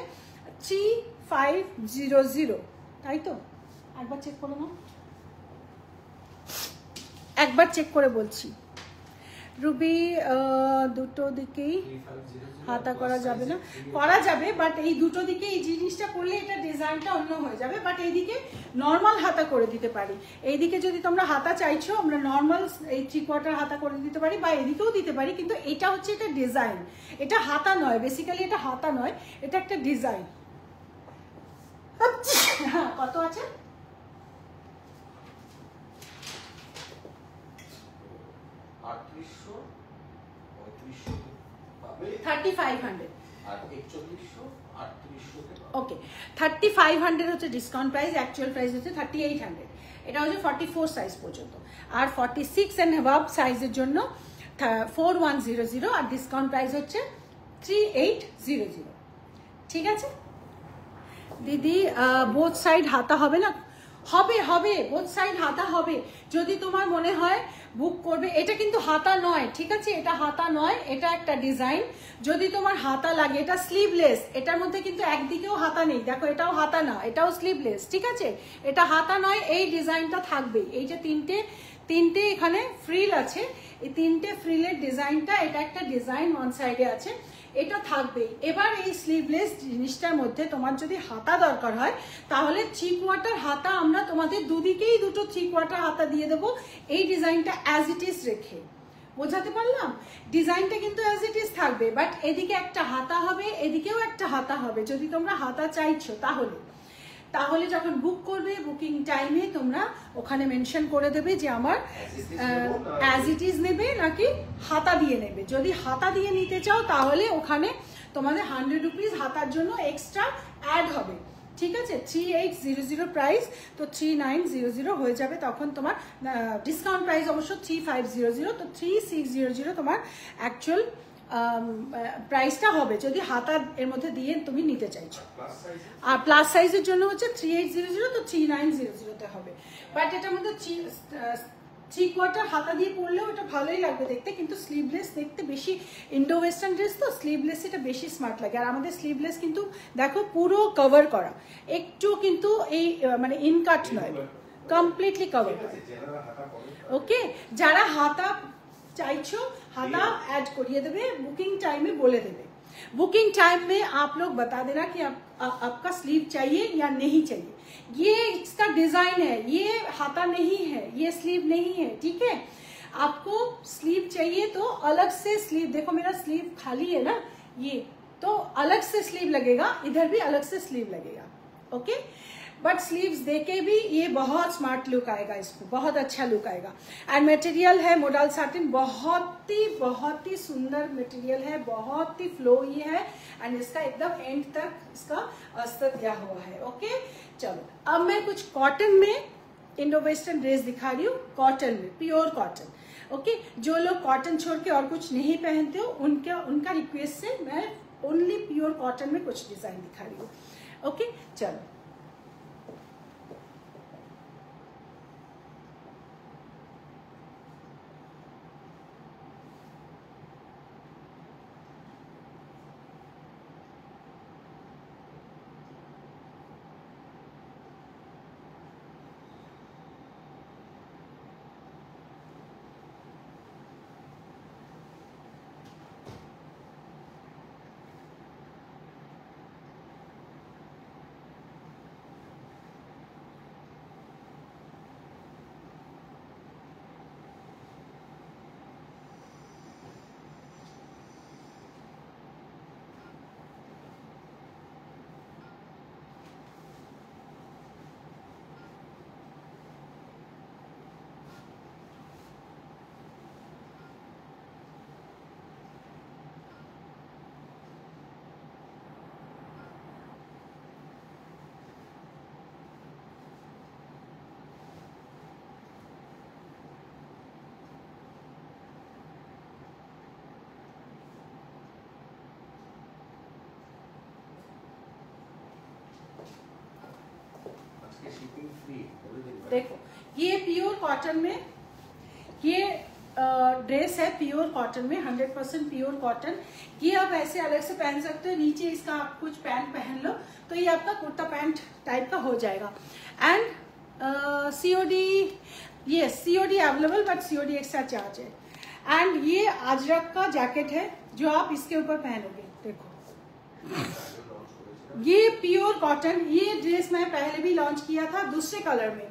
3500, তাই তো? একবার চেক করে নাও, একবার চেক করে বলছি। রুবি দুটো দিকেই হাতা করা যাবে না? করা যাবে, বাট এই দুটো দিকে এই জিনিসটা করলে এটা ডিজাইনটা অন্য হয়ে যাবে, বাট এইদিকে নর্মাল হাতা করে দিতে পারি। এইদিকে যদি তোমরা হাতা চাইছো আমরা নর্মাল এই 3/4 হাতা করে দিতে পারি, বা এদিকেও দিতে পারি, কিন্তু এটা হচ্ছে এটা ডিজাইন, এটা হাতা নয়, বেসিক্যালি এটা হাতা নয়, এটা একটা ডিজাইন। হ্যাঁ, কত আছে? 3500। ওকে, 3500 হচ্ছে ডিসকাউন্ট প্রাইস, অ্যাকচুয়াল প্রাইস হচ্ছে 3800। এটা হচ্ছে 44 সাইজ পর্যন্ত, আর 46 এন্ড অ্যাবাভ সাইজের জন্য 4100, আর ডিসকাউন্ট প্রাইস হচ্ছে 3800, ঠিক আছে দিদি? বোথ সাইড হাতা হবে না? হবে, বোথ সাইড হাতা হবে। যদি তোমার মনে হয় বুক করবে, এটা কিন্তু হাতা নয়, ঠিক আছে, এটা হাতা নয়, এটা একটা ডিজাইন। যদি তোমার হাতা লাগে, এটা স্লিভলেস, এটার মধ্যে কিন্তু একদিকেও হাতা নেই, দেখো এটাও হাতা না, এটাও স্লিভলেস, ঠিক আছে, এটা হাতা নয়, এই ডিজাইনটা থাকবে। এই যে তিনটে এখানে ফ্রিল আছে, এই তিনটে ফ্রিলের ডিজাইনটা, এটা একটা ডিজাইন ওয়ান সাইডে আছে, এটা থাকবে। এবার এই স্লিভলেস জিনিসটার মধ্যে তোমার যদি হাতা দরকার হয়, তাহলে 3/4 হাতা আমরা তোমাদের দুদিকেই দুটো 3/4 হাতা দিয়ে দেবো, এই ডিজাইনটা অ্যাজ ইট ইজ রেখে। বোঝাতে পারলাম? ডিজাইনটা কিন্তু অ্যাজ ইট ইজ থাকবে, বাট এদিকে একটা হাতা হবে, এদিকেও একটা হাতা হবে, যদি তোমরা হাতা চাইছো। তাহলে যখন বুক করবে, বুকিং টাইমে তোমরা ওখানে মেনশন করে দেবে যে আমার অ্যাজ ইট ইজ নেবে নাকি হাতা দিয়ে নেবে। যদি হাতা দিয়ে নিতে চাও, তাহলে ওখানে তোমাদের 100 রুপিস হাতার জন্য এক্সট্রা অ্যাড হবে, ঠিক আছে। 3800 প্রাইস, তো 3900 হয়ে যাবে তখন তোমার। ডিসকাউন্ট প্রাইস অবশ্য 3500, তো 3600 তোমার অ্যাকচুয়াল প্রাইসটা হবে, যদি হাতা এর মধ্যে দিয়ে তুমি নিতে চাইছো। আর প্লাস সাইজের জন্য হচ্ছে 3800, তো 3900 হবে। বাট এটার মধ্যে 3/4 হাতা দিয়ে পরলেও এটা ভালোই লাগবে দেখতে, কিন্তু স্লিভলেস দেখতে বেশি, ইন্ডো ওয়েস্টার্ন ড্রেস তো স্লিভলেস এটা বেশি স্মার্ট লাগে। আর আমাদের স্লিভলেস কিন্তু দেখো পুরো কভার করা, একটু কিন্তু এই মানে ইনকাট নয়, কমপ্লিটলি কভার করা। ওকে, যারা হাতা চাইছো हाथा ऐड करिए देवे, बुकिंग टाइम में बोले देवे। बुकिंग टाइम में आप लोग बता देना कि आपका स्लीव चाहिए या नहीं चाहिए। ये इसका डिजाइन है, ये हाथा नहीं है, ये स्लीव नहीं है, ठीक है। आपको स्लीव चाहिए तो अलग से स्लीव, देखो मेरा स्लीव खाली है ना, ये तो अलग से स्लीव लगेगा, इधर भी अलग से स्लीव लगेगा। ओके, बट स्लीव्स देके भी ये बहुत स्मार्ट लुक आएगा, इसको बहुत अच्छा लुक आएगा। एंड मटेरियल है मोडाल साटिन, बहुत ही सुंदर मटेरियल है, बहुत ही फ्लोई है एंड इसका एकदम एंड तक इसका अस्तर दिया हुआ है। ओके चलो अब मैं कुछ कॉटन में इंडो वेस्टर्न ड्रेस दिखा रही हूँ, कॉटन में, प्योर कॉटन। ओके जो लोग कॉटन छोड़ के और कुछ नहीं पहनते हो उनका रिक्वेस्ट से मैं ओनली प्योर कॉटन में कुछ डिजाइन दिखा रही हूँ। ओके चलो देखो ये प्योर कॉटन में ये ड्रेस है, प्योर कॉटन में 100% प्योर कॉटन। ये आप ऐसे अलग से पहन सकते हो, नीचे इसका आप कुछ पैंट पहन लो तो ये आपका कुर्ता पैंट टाइप का हो जाएगा। एंड सीओडी, ये COD available but COD extra charge है। एंड ये अजरक का जैकेट है जो आप इसके ऊपर पहनोगे। देखो ये प्योर कॉटन, ये ड्रेस मैं पहले भी लॉन्च किया था दूसरे कलर में,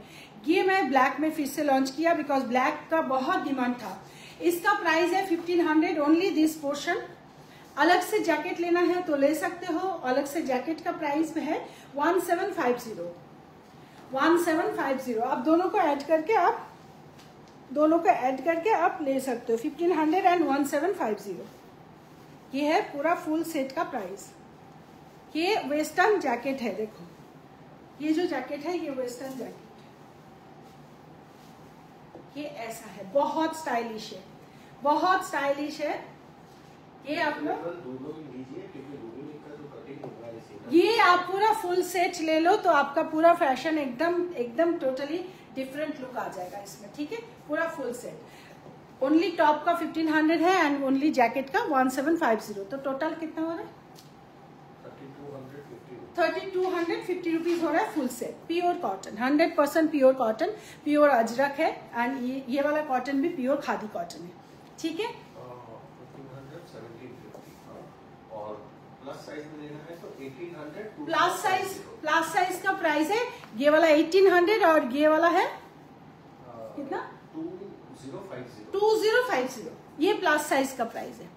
ये मैं ब्लैक में फिर से लॉन्च किया बिकॉज ब्लैक का बहुत डिमांड था। इसका प्राइस है 1500 ओनली दिस पोर्शन। अलग से जैकेट लेना है तो ले सकते हो, अलग से जैकेट का प्राइस है 1750। 1750 आप दोनों को ऐड करके आप ले सकते हो 1500 एंड 1750। ये है पूरा फुल सेट का प्राइस। ये वेस्टर्न जैकेट है, देखो ये जो जैकेट है ये वेस्टर्न जैकेट, ये ऐसा है, बहुत स्टाइलिश है, बहुत स्टाइलिश है। ये आप लोग ये आप पूरा फुल सेट ले लो तो आपका पूरा फैशन एकदम टोटली डिफरेंट लुक आ जाएगा इसमें। ठीक है पूरा फुल सेट। ओनली टॉप का 1500 है एंड ओनली जैकेट का 1750। तो टोटल कितना हो रहा है? 3250 रुपीज हो रहा है full set. Pure cotton, 100% pure cotton, pure Ajrak है एंड ये वाला कॉटन भी प्योर खादी कॉटन है। ठीक है और प्लस साइज में लेना है तो 1800। प्लस साइज का प्राइस है ये वाला 1800 और ये वाला है कितना 2050। ये प्लस साइज का प्राइस है।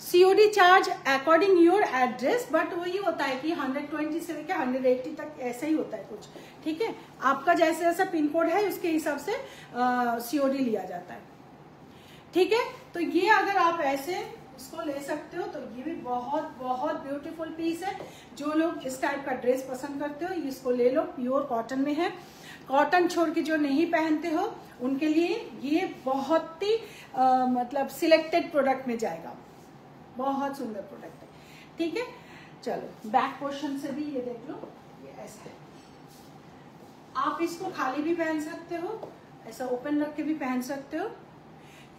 COD charge according your address, but वही होता है कि 120 से लेकर 180 तक ऐसा ही होता है कुछ। ठीक है आपका जैसे जैसा पिन कोड है उसके हिसाब से सीओडी लिया जाता है। ठीक है तो ये अगर आप ऐसे इसको ले सकते हो तो ये भी बहुत बहुत ब्यूटीफुल पीस है। जो लोग इस टाइप का ड्रेस पसंद करते हो इसको ले लो, प्योर कॉटन में है। कॉटन छोड़ के जो नहीं पहनते हो उनके लिए ये बहुत ही मतलब सिलेक्टेड प्रोडक्ट में जाएगा, बहुत सुंदर प्रोडक्ट है। ठीक है चलो बैक पोर्शन से भी ये देख लो, ये ऐसा है। आप इसको खाली भी पहन सकते हो, ऐसा ओपन रख के भी पहन सकते हो।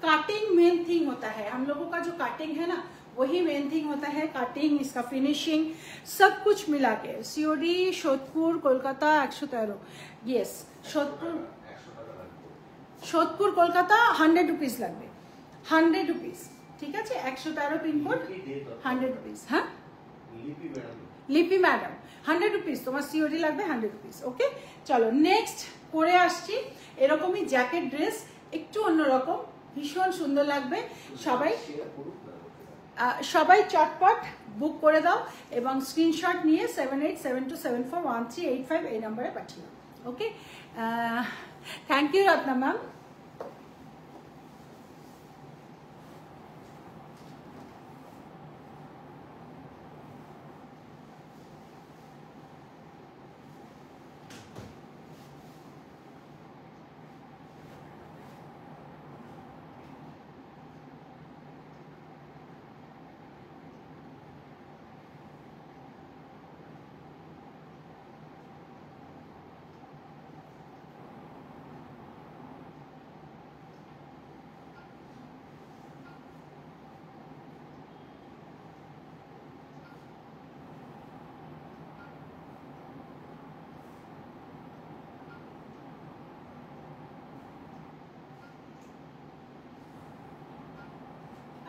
कटिंग मेन थिंग होता है, हम लोगों का जो कटिंग है ना वही मेन थिंग होता है। कटिंग, इसका फिनिशिंग सब कुछ मिला के। COD Jodhpur Kolkata 113। Yes Jodhpur Kolkata 100 rupees लगবে, 100 रुपीज। ঠিক আছে 113 পিনকোড 100 रुपीज। हाँ লিপি ম্যাডাম 100 रुपीज তোমার সিওডি লাগবে 100 रुपीज। ওকে চলো নেক্সট পরে আসছি এরকমই জ্যাকেট ড্রেস, একটু অন্যরকম, ভীষণ সুন্দর লাগবে সবাই। সবাই চটপট বুক করে দাও এবং স্ক্রিনশট নিয়ে 7872741385 এই নম্বরে পাঠিও। ওকে, থ্যাংক ইউ রত্না ম্যাম।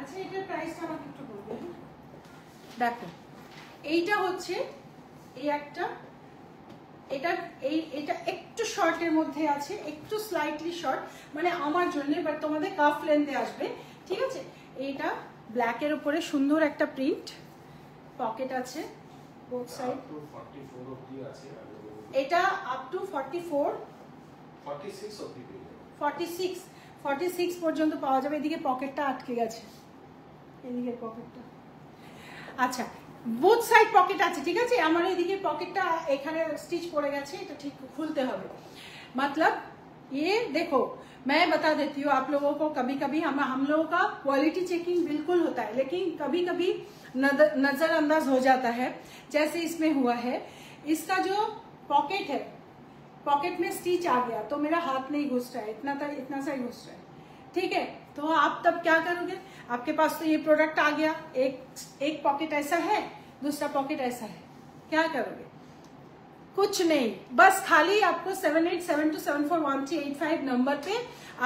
আচ্ছা, এটার প্রাইসটা আমাকে একটু বলবেন। দেখো, এইটা হচ্ছে এই একটা, এটা একটু শর্টের মধ্যে আছে, একটু স্লাইটলি শর্ট, মানে আমার জন্য, বাট তোমাদের কাফ লেন্থে আসবে, ঠিক আছে। এইটা ব্ল্যাকের উপরে সুন্দর একটা প্রিন্ট, পকেট আছে বোথ সাইড। এটা আপ টু 46 পর্যন্ত পাওয়া যাবে। এদিকে পকেটটা আটকে গেছে, এদিকে পকেটটা, আচ্ছা বোথ সাইড পকেট আছে, ঠিক আছে। আমার এদিকে পকেটটা এখানে স্টিচ পড়ে গেছে, এটা ঠিক খুলতে হবে। मतलब ये देखो, मैं बता देती हूँ आप लोगों को, कभी कभी हम लोगों का क्वालिटी चेकिंग बिल्कुल होता है, लेकिन कभी कभी नजरअंदाज हो जाता है, जैसे इसमें हुआ है। इसका जो पॉकेट है, पॉकेट में स्टिच आ गया तो मेरा हाथ नहीं घुस रहा है, इतना सा ही घुस रहा है, ठीक है। तो आप तब क्या करोगे, आपके पास तो ये प्रोडक्ट आ गया, एक पॉकेट ऐसा है, दूसरा पॉकेट ऐसा है, क्या करोगे? कुछ नहीं, बस खाली आपको 7872741385 नंबर पे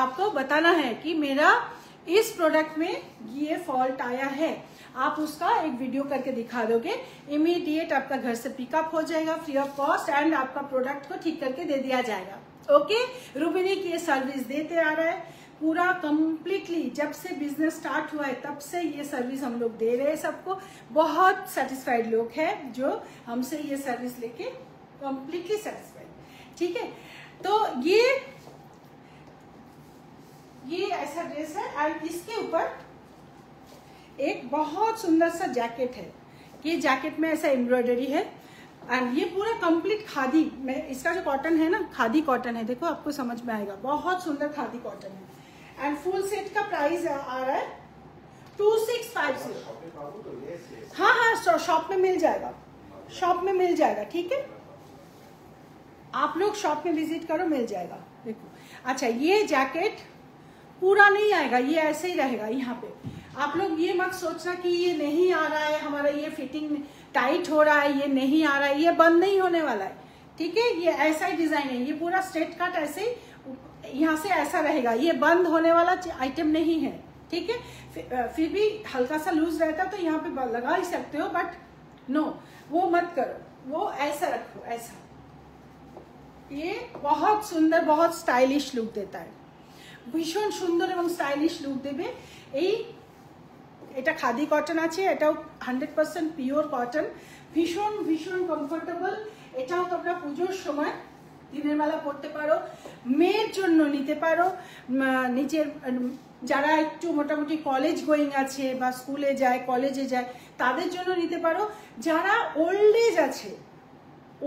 आपको बताना है कि मेरा इस प्रोडक्ट में ये फॉल्ट आया है। आप उसका एक वीडियो करके दिखा दोगे, इमीडिएट आपका घर से पिकअप हो जाएगा फ्री ऑफ कॉस्ट, एंड आपका प्रोडक्ट को ठीक करके दे दिया जाएगा। ओके, रूबिनिक ये सर्विस देते आ रहा है पूरा कंप्लीटली, जब से बिजनेस स्टार्ट हुआ है तब से ये सर्विस हम लोग दे रहे हैं सबको। बहुत सेटिस्फाइड लोग हैं जो हमसे ये सर्विस लेके कंप्लीटली सेटिस्फाइड, ठीक है। तो ये ऐसा ड्रेस है, और इसके ऊपर एक बहुत सुंदर सा जैकेट है। ये जैकेट में ऐसा एम्ब्रॉयडरी है, एंड ये पूरा कंप्लीट खादी में, इसका जो कॉटन है ना, खादी कॉटन है, देखो आपको समझ में आएगा, बहुत सुंदर खादी कॉटन है। एंड फुल सेट का प्राइस आ रहा है 2650। हाँ हाँ, शॉप में मिल जाएगा, शॉप में मिल जाएगा, ठीक है। आप लोग शॉप में विजिट करो, मिल जाएगा। देखो, अच्छा ये जैकेट पूरा नहीं आएगा, ये ऐसे ही रहेगा यहाँ पे। आप लोग ये मत सोचना कि ये नहीं आ रहा है, हमारा ये फिटिंग टाइट हो रहा है, ये नहीं आ रहा है, ये बंद नहीं होने वाला है, ठीक है। ये ऐसा ही डिजाइन है, ये पूरा स्ट्रेट कट ऐसे यहाँ से ऐसा रहेगा, ये बंद होने वाला आइटम नहीं है, ठीक है। फिर भी हल्का सा लूज रहता तो यहाँ पे लगा ही सकते हो, बट नो, वो मत करो, वो ऐसा रखो, ऐसा। ये बहुत सुंदर, बहुत स्टाइलिश लुक देता है, ভীষণ সুন্দর এবং স্টাইলিশ লুক দেবে। এটা খাদি কটন আছে, এটাও 100% পিওর কটন, ভীষণ ভীষণ কমফোর্টেবল। এটাও তোমরা পুজোর সময় দিনের বেলা পরতে পারো, মেয়ের জন্য নিতে পারো, নিজের যারা একটু মোটামুটি কলেজ গোয়িং আছে বা স্কুলে যায়, কলেজে যায়, তাদের জন্য নিতে পারো। যারা ওল্ড এজ আছে,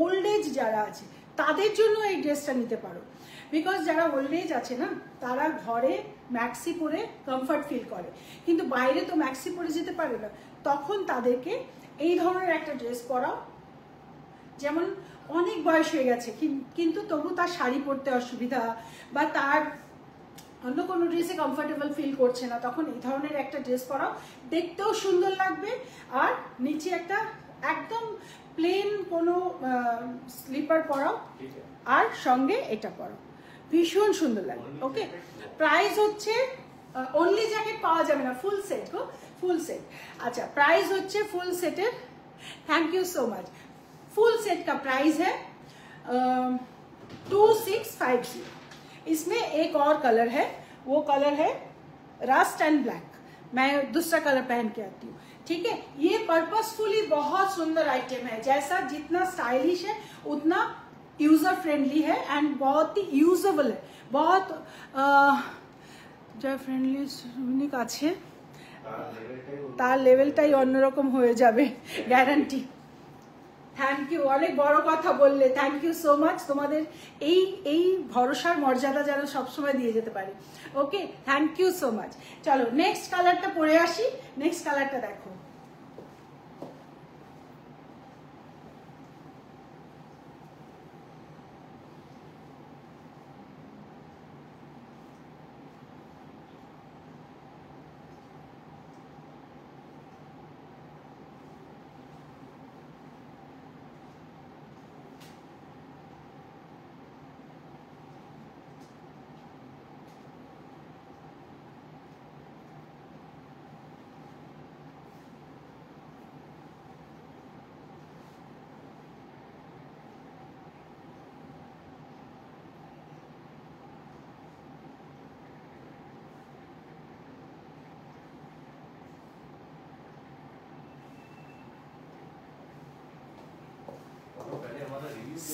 ওল্ড এজ যারা আছে তাদের জন্য এই ড্রেসটা নিতে পারো, বিকজ যারা ওল্ড এজ আছে না, তারা ঘরে ম্যাক্সি পরে কমফর্ট ফিল করে, কিন্তু বাইরে তো ম্যাক্সি পরে যেতে পারে না, তখন তাদেরকে এই ধরনের একটা ড্রেস পরাও। যেমন অনেক বয়স হয়ে গেছে কিন্তু তবু তার শাড়ি পরতে অসুবিধা, বা তার অন্য কোনো ড্রেসে কমফর্টেবল ফিল করছে না, তখন এই ধরনের একটা ড্রেস পরাও, দেখতেও সুন্দর লাগবে। আর নিচে একটা একদম প্লেন কোনো স্লিপার পরাও, আর সঙ্গে এটা পরাও, ভীষণ সুন্দর লাগবে। ওকে, প্রাইস হচ্ছে, অনলি জ্যাকেট পাওয়া যাবে না, ফুল সেট গো, ফুল সেট। अच्छा, प्राइस होच्छे फुल सेटर, thank you so much. Full set का प्राइस है 2650। इसमें एक और कलर है, वो कलर है रस्ट एंड ब्लैक, मैं दूसरा कलर पहन के आती हूँ, ठीक है। ये पर्पसफुली बहुत सुंदर आइटम है, जैसा जितना स्टाइलिश है उतना यूजर फ्रेंडली है एंड बहुत ही यूजेबल है, बहुत যা ফ্রেন্ডলি ইউনিক আছে তার লেভেলটাই অন্যরকম হয়ে যাবে গ্যারান্টি। থ্যাংক ইউ, অনেক বড় কথা বললে, থ্যাংক ইউ সো মাচ। তোমাদের এই ভরসার মর্যাদা যেন সবসময় দিয়ে যেতে পারি। ওকে, থ্যাংক ইউ সো মাচ। চলো নেক্সট কালারটা পরে আসি। নেক্সট কালারটা দেখো,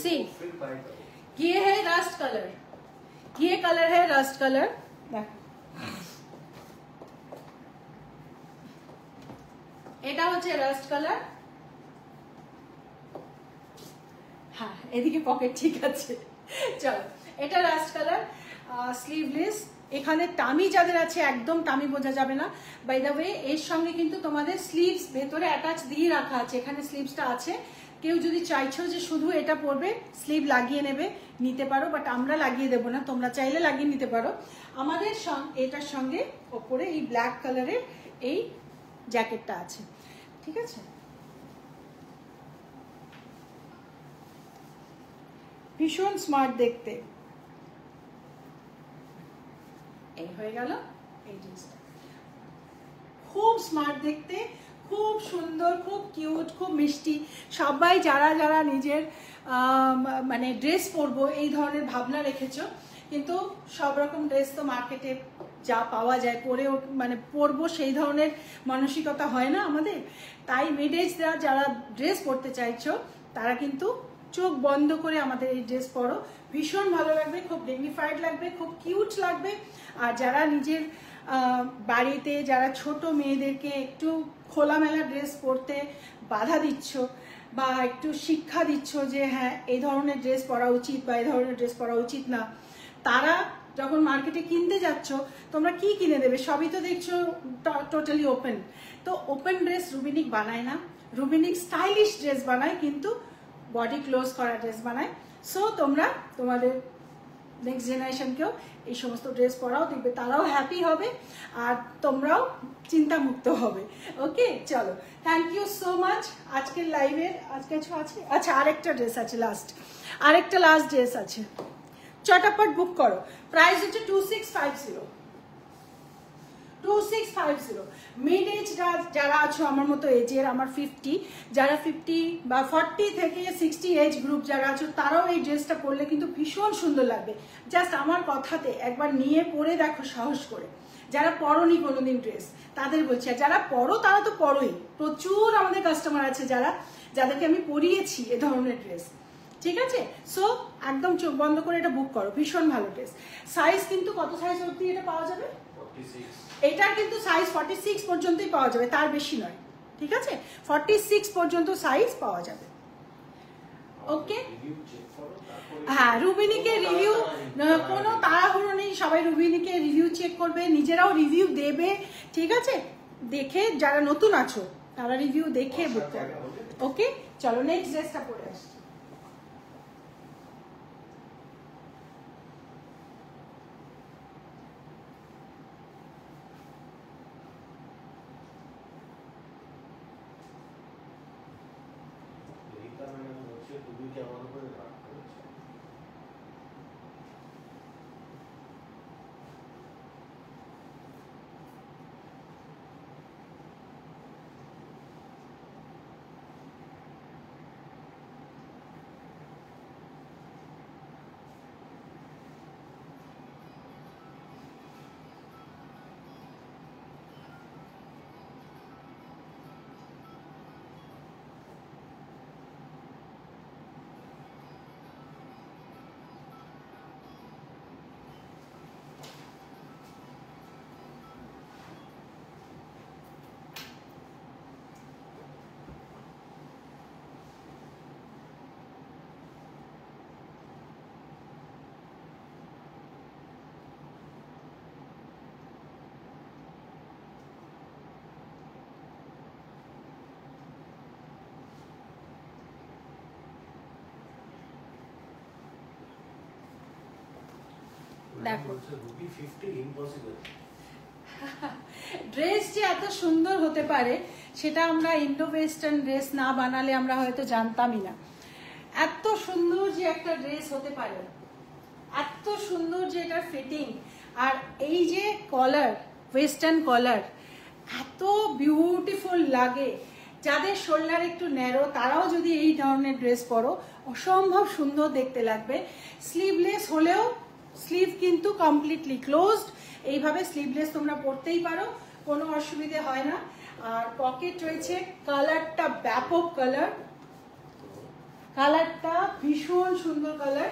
सी ये है रस्ट कलर, ये कलर है रस्ट कलर। এটা হচ্ছে রাস্ট কালার। হ্যাঁ, এদিকে পকেট ঠিক আছে। চলো, এটা রাস্ট কালার, স্লিভলেস। এখানে টামি যাদের আছে একদম টামি বোঝা যাবে না। বাই দ্য ওয়ে এর সঙ্গে কিন্তু তোমাদের স্লিভস ভেতরে অ্যাটাচ দিয়ে রাখা আছে, এখানে স্লিভসটা আছে। কেউ যদি চাইছো যে শুধু এটা পরবে, স্লিভ লাগিয়ে নেবে, নিতে পারো, বাট আমরা লাগিয়ে দেবো না, তোমরা চাইলে লাগিয়ে নিতে পারো। আমাদের এটার সঙ্গে ওপরে এই ব্ল্যাক কালারের এই জ্যাকেটটা আছে, ঠিক আছে। ভীষণ স্মার্ট দেখতে। এই হয়ে গেল এই জিনিসটা, খুব স্মার্ট দেখতে, খুব সুন্দর, খুব কিউট, খুব মিষ্টি। সবাই যারা যারা নিজের মানে ড্রেস পরবো এই ধরনের ভাবনা রেখেছো, কিন্তু সব রকম ড্রেস তো মার্কেটে যা পাওয়া যায় পরে মানে পরবো সেই ধরনের মানসিকতা হয় না আমাদের। তাই মিড এজরা যারা ড্রেস পরতে চাইছো তারা কিন্তু চোখ বন্ধ করে আমাদের এই ড্রেস পরো, ভীষণ ভালো লাগবে, খুব ডিগনিফাইড লাগবে, খুব কিউট লাগবে। আর যারা নিজের বাড়িতে যারা ছোট মেয়েদেরকে একটু খোলামেলা ড্রেস পরতে বাধা দিচ্ছ বা একটু শিক্ষা দিচ্ছ যে হ্যাঁ এই ধরনের ড্রেস পরা উচিত বা এই ধরনের ড্রেস পরা উচিত না, তারা যখন মার্কেটে কিনতে যাচ্ছ তোমরা কি কিনে দেবে? সবই তো দেখছো টোটালি ওপেন। তো ওপেন ড্রেস রুবিনিক বানায় না, রুবিনিক স্টাইলিশ ড্রেস বানায়, কিন্তু বডি ক্লোজ করা ড্রেস বানায়। সো তোমরা তোমাদের নেক্সট জেনারেশনকেও এই সমস্ত ড্রেস পরাও, দেখবে তারাও হ্যাপি হবে আর তোমরাও চিন্তামুক্ত হবে। ওকে, চলো, থ্যাংক ইউ সো মাচ। আজকের লাইভের আজকে কিছু আছে? আচ্ছা, আরেকটা ড্রেস আছে, আরেকটা লাস্ট ড্রেস আছে, চটাপট বুক করো। প্রাইস হচ্ছে 2650। 2650। মিড এজ যারা আছো আমার মতো এজের, আমার 50, যারা 50 বা 40 থেকে 60 এজ গ্রুপ যারা আছো, তারাও এই ড্রেসটা পরলে কিন্তু ভীষণ সুন্দর লাগবে। জাস্ট আমার কথাতে একবার নিয়ে পরে দেখো সাহস করে। যারা পরনি কোনোদিন ড্রেস তাদের বলছি, আর যারা পরো তারা তো পরোই। প্রচুর আমাদের কাস্টমার আছে যাদেরকে আমি পরিয়েছি এ ধরনের ড্রেস, ঠিক আছে। সো একদম চোখ বন্ধ করে এটা বুক করো, ভীষণ ভালো ড্রেস। সাইজ কিন্তু কত সাইজ অবধি এটা পাওয়া যাবে? 46। এটার কিন্তু সাইজ 46 পর্যন্তই পাওয়া যাবে, তার বেশি নয়, ঠিক আছে। 46 পর্যন্ত সাইজ পাওয়া যাবে। ওকে, হ্যাঁ, রুবিনিকে রিভিউ, কোনো তাড়াহুড়ো নেই, সবাই রুবিনিকে রিভিউ চেক করবে, নিজেরাও রিভিউ দেবে, ঠিক আছে। দেখে যারা নতুন আছো তারা রিভিউ দেখে বুক করবে। ওকে, চলো নেক্সট ড্রেসটা পরে আসছি। দেখো ড্রেস যে এত সুন্দর হতে পারে সেটা আমরা ইন্ডো ওয়েস্টার্ন ড্রেস না বানালে আমরা হয়তো জানতামই না। এত সুন্দর যে একটা ড্রেস হতে পারে, এত সুন্দর যে এটার ফিটিং, আর এই যে কলার, ওয়েস্টার্ন কলার এত বিউটিফুল লাগে। যাদের শোল্ডার একটু ন্যারো তারাও যদি এই ধরনের ড্রেস পরো অসম্ভব সুন্দর দেখতে লাগবে। স্লিভলেস হলেও স্লিভ কিন্তু কমপ্লিটলি ক্লোজড, এইভাবে স্লিভলেস তোমরা পরতেই পারো, কোনো অসুবিধে হয় না। আর পকেট রয়েছে, কালারটা ব্যাপক কালার, কালারটা ভীষণ সুন্দর কালার,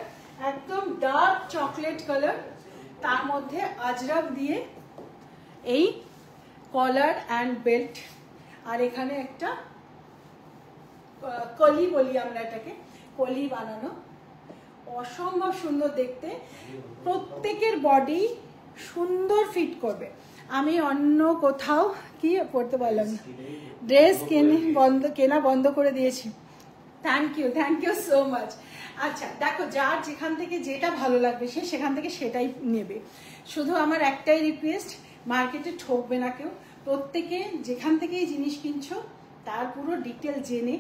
একদম ডার্ক চকলেট কালার, তার মধ্যে আজরাক দিয়ে এই কলার অ্যান্ড বেল্ট, আর এখানে একটা কলি বলি আমরা এটাকে, কলি বানানো, অসম্ভব সুন্দর দেখতে। প্রত্যেকের বডি সুন্দর ফিট করবে। আমি অন্য কোথাও কি পড়তে পারলাম না, ড্রেস কেনা বন্ধ করে দিয়েছি। Thank you so much. আচ্ছা দেখো, যার যেখান থেকে যেটা ভালো লাগবে সে সেখান থেকে সেটাই নেবে। শুধু আমার একটাই রিকোয়েস্ট, মার্কেটে ঠকবে না কেউ, প্রত্যেকে যেখান থেকেই জিনিস কিনছো তার পুরো ডিটেল জেনে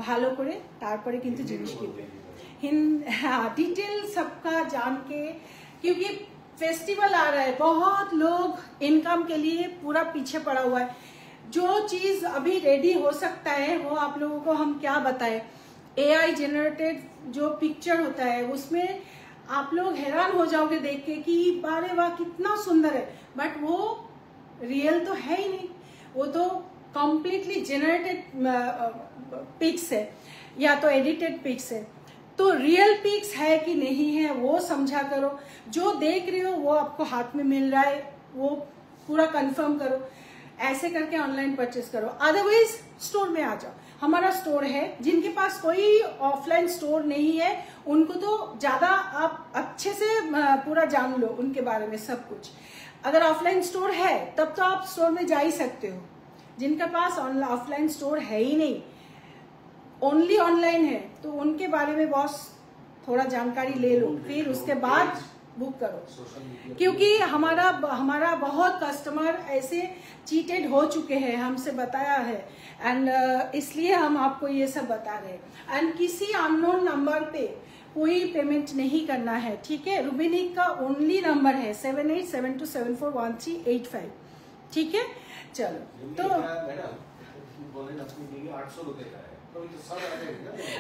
ভালো করে তারপরে কিন্তু জিনিস কিনবে। हाँ, डिटेल सबका जान के, क्योंकि फेस्टिवल आ रहा है, बहुत लोग इनकम के लिए पूरा पीछे पड़ा हुआ है। जो चीज अभी रेडी हो सकता है वो आप लोगों को हम क्या बताएं। AI जनरेटेड जो पिक्चर होता है उसमें आप लोग हैरान हो जाओगे देख के कि बारे वाह कितना सुंदर है, बट वो रियल तो है ही नहीं, वो तो कम्प्लीटली जनरेटेड पिक्स है या तो एडिटेड पिक्स है। तो रियल पिक्स है कि नहीं है वो समझा करो। जो देख रहे हो वो आपको हाथ में मिल रहा है वो पूरा कंफर्म करो, ऐसे करके ऑनलाइन परचेस करो। अदरवाइज स्टोर में आ जाओ, हमारा स्टोर है। जिनके पास कोई ऑफलाइन स्टोर नहीं है उनको तो ज्यादा आप अच्छे से पूरा जान लो उनके बारे में सब कुछ। अगर ऑफलाइन स्टोर है तब तो आप स्टोर में जा ही सकते हो। जिनके पास ऑफलाइन स्टोर है ही नहीं, ओनली ऑनलाइन है, तो उनके बारे में बॉस थोड़ा जानकारी ले लो, फिर उसके बाद बुक करो। क्योंकि हमारा बहुत कस्टमर ऐसे चीटेड हो चुके हैं, हमसे बताया है, एंड इसलिए हम आपको ये सब बता रहे हैं। एंड किसी अननोन नंबर पे कोई पेमेंट नहीं करना है, ठीक है। रुबिनिक का ओनली नंबर है 7872741385, ठीक है। चलो तो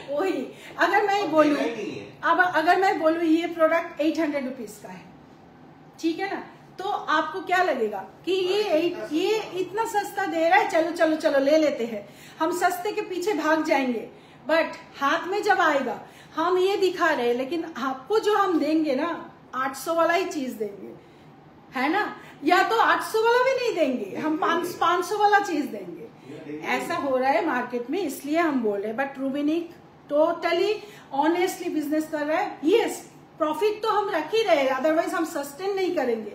वही, अगर मैं बोलूं ये प्रोडक्ट 800 रुपीज का है, ठीक है ना, तो आपको क्या लगेगा कि ये इतना सस्ता दे रहा है, चलो चलो चलो ले लेते हैं, हम सस्ते के पीछे भाग जाएंगे। बट हाथ में जब आएगा, हम ये दिखा रहे हैं लेकिन आपको जो हम देंगे ना 800 वाला ही चीज देंगे, है ना, या तो 800 वाला भी नहीं देंगे, हम 500 वाला चीज देंगे। ऐसा हो रहा है मार्केट में, इसलिए हम बोल रहे हैं। बट रुबिनिक टोटली ऑनेस्टली बिजनेस कर रहा है। यस, प्रॉफिट तो हम रख ही रहे हैं, अदरवाइज हम सस्टेन नहीं करेंगे।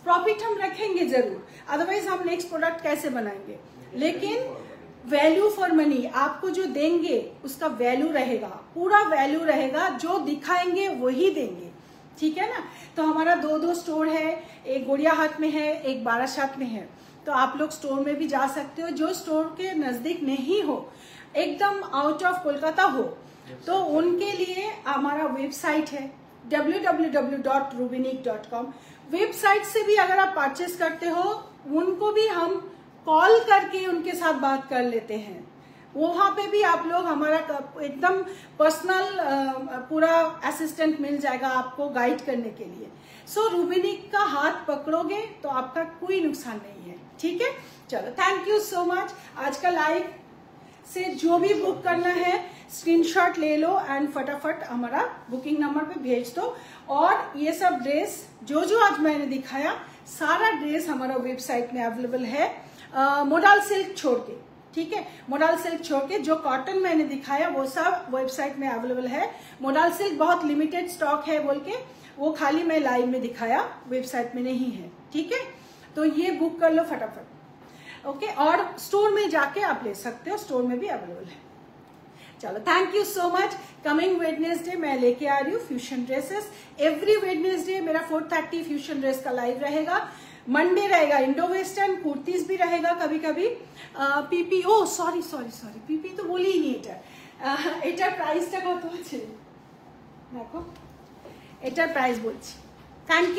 प्रॉफिट हम रखेंगे जरूर, अदरवाइज हम नेक्स्ट प्रोडक्ट कैसे बनाएंगे। लेकिन वैल्यू फॉर मनी आपको जो देंगे उसका वैल्यू रहेगा, पूरा वैल्यू रहेगा, जो दिखाएंगे वही देंगे, ठीक है ना। तो हमारा 2 स्टोर है, एक गोड़ियाहाट में है, एक बारासात में है। तो आप लोग स्टोर में भी जा सकते हो। जो स्टोर के नजदीक नहीं हो, एकदम आउट ऑफ कोलकाता हो, तो उनके लिए हमारा वेबसाइट है www.rubinik.com। वेबसाइट से भी अगर आप परचेस करते हो, उनको भी हम कॉल करके उनके साथ बात कर लेते हैं। वहां पे भी आप लोग हमारा एकदम पर्सनल पूरा असिस्टेंट मिल जाएगा आपको गाइड करने के लिए। सो रुबिनिक का हाथ पकड़ोगे तो आपका कोई नुकसान नहीं है, ठीक है। चलो, थैंक यू सो मच। आज का लाइव से जो भी बुक करना है स्क्रीनशॉट ले लो एंड फटाफट हमारा बुकिंग नंबर पे भेज दो। और ये सब ड्रेस जो आज मैंने दिखाया, सारा ड्रेस हमारा वेबसाइट में अवेलेबल है, मोडाल सिल्क छोड़ के, ठीक है। मोडाल सिल्क छोड़ के जो कॉटन मैंने दिखाया वो सब वेबसाइट में अवेलेबल है। मोडाल सिल्क बहुत लिमिटेड स्टॉक है बोल के वो खाली मैं लाइव में दिखाया, वेबसाइट में नहीं है, ठीक है। तो ये बुक कर लो फटाफट, ओके। और स्टोर में जाके आप ले सकते हो, स्टोर में भी अवेलेबल है। चलो thank you so much. Coming Wednesday मैं लेके आ रही हूँ फ्यूजन ड्रेसेस। एवरी वेडनेसडे मेरा 4:30 फ्यूजन ड्रेस का लाइव रहेगा। मंडे रहेगा इंडो वेस्टर्न, कुर्तीज भी रहेगा कभी कभी। পিপি ও সরি সরি সরি পিপি তো বলিই নি। এটার প্রাইসটা কত আছে দেখো, এটার প্রাইস বলছি। থ্যাংক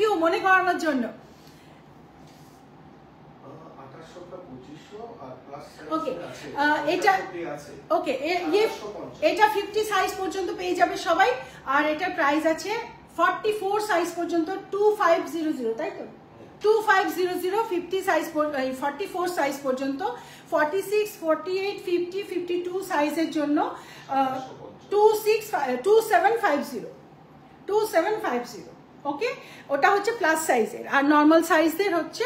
ইউ মনে করানোর জন্য। ওকে এটা ওকে এটা 50 সাইজ পর্যন্ত পেয়ে যাবে সবাই। আর এটার প্রাইস আছে 44 সাইজ পর্যন্ত 2500, তাই তো 2500 50 সাইজ 44 সাইজ পর্যন্ত। 46 48 50 52 সাইজের জন্য 2750 ওকে। ওটা হচ্ছে প্লাস সাইজের, আর নর্মাল সাইজদের হচ্ছে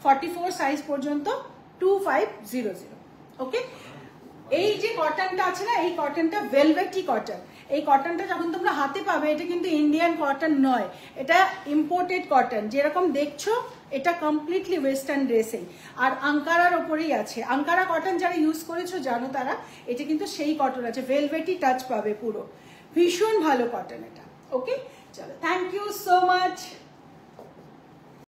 44 সাইজ পর্যন্ত 2500 ওকে। এই যে কটনটা আছে না, এই কটনটা ভেলভেটি কটন। এই কটনটা যখন তোমরা হাতে পাবে এটা কিন্তু ইন্ডিয়ান কটন নয়, এটা ইম্পোর্টেড কটন। যেরকম দেখছো এটা কমপ্লিটলি ওয়েস্টার্ন ড্রেসেই, আর আঙ্কারার ওপরেই আছে। আঙ্কারা কটন যারা ইউজ করেছো জানো তারা, এটা কিন্তু সেই কটন আছে, ভেলভেটি টাচ পাবে পুরো, ভীষণ ভালো কটন এটা ওকে। চলো থ্যাংক ইউ সো মাচ।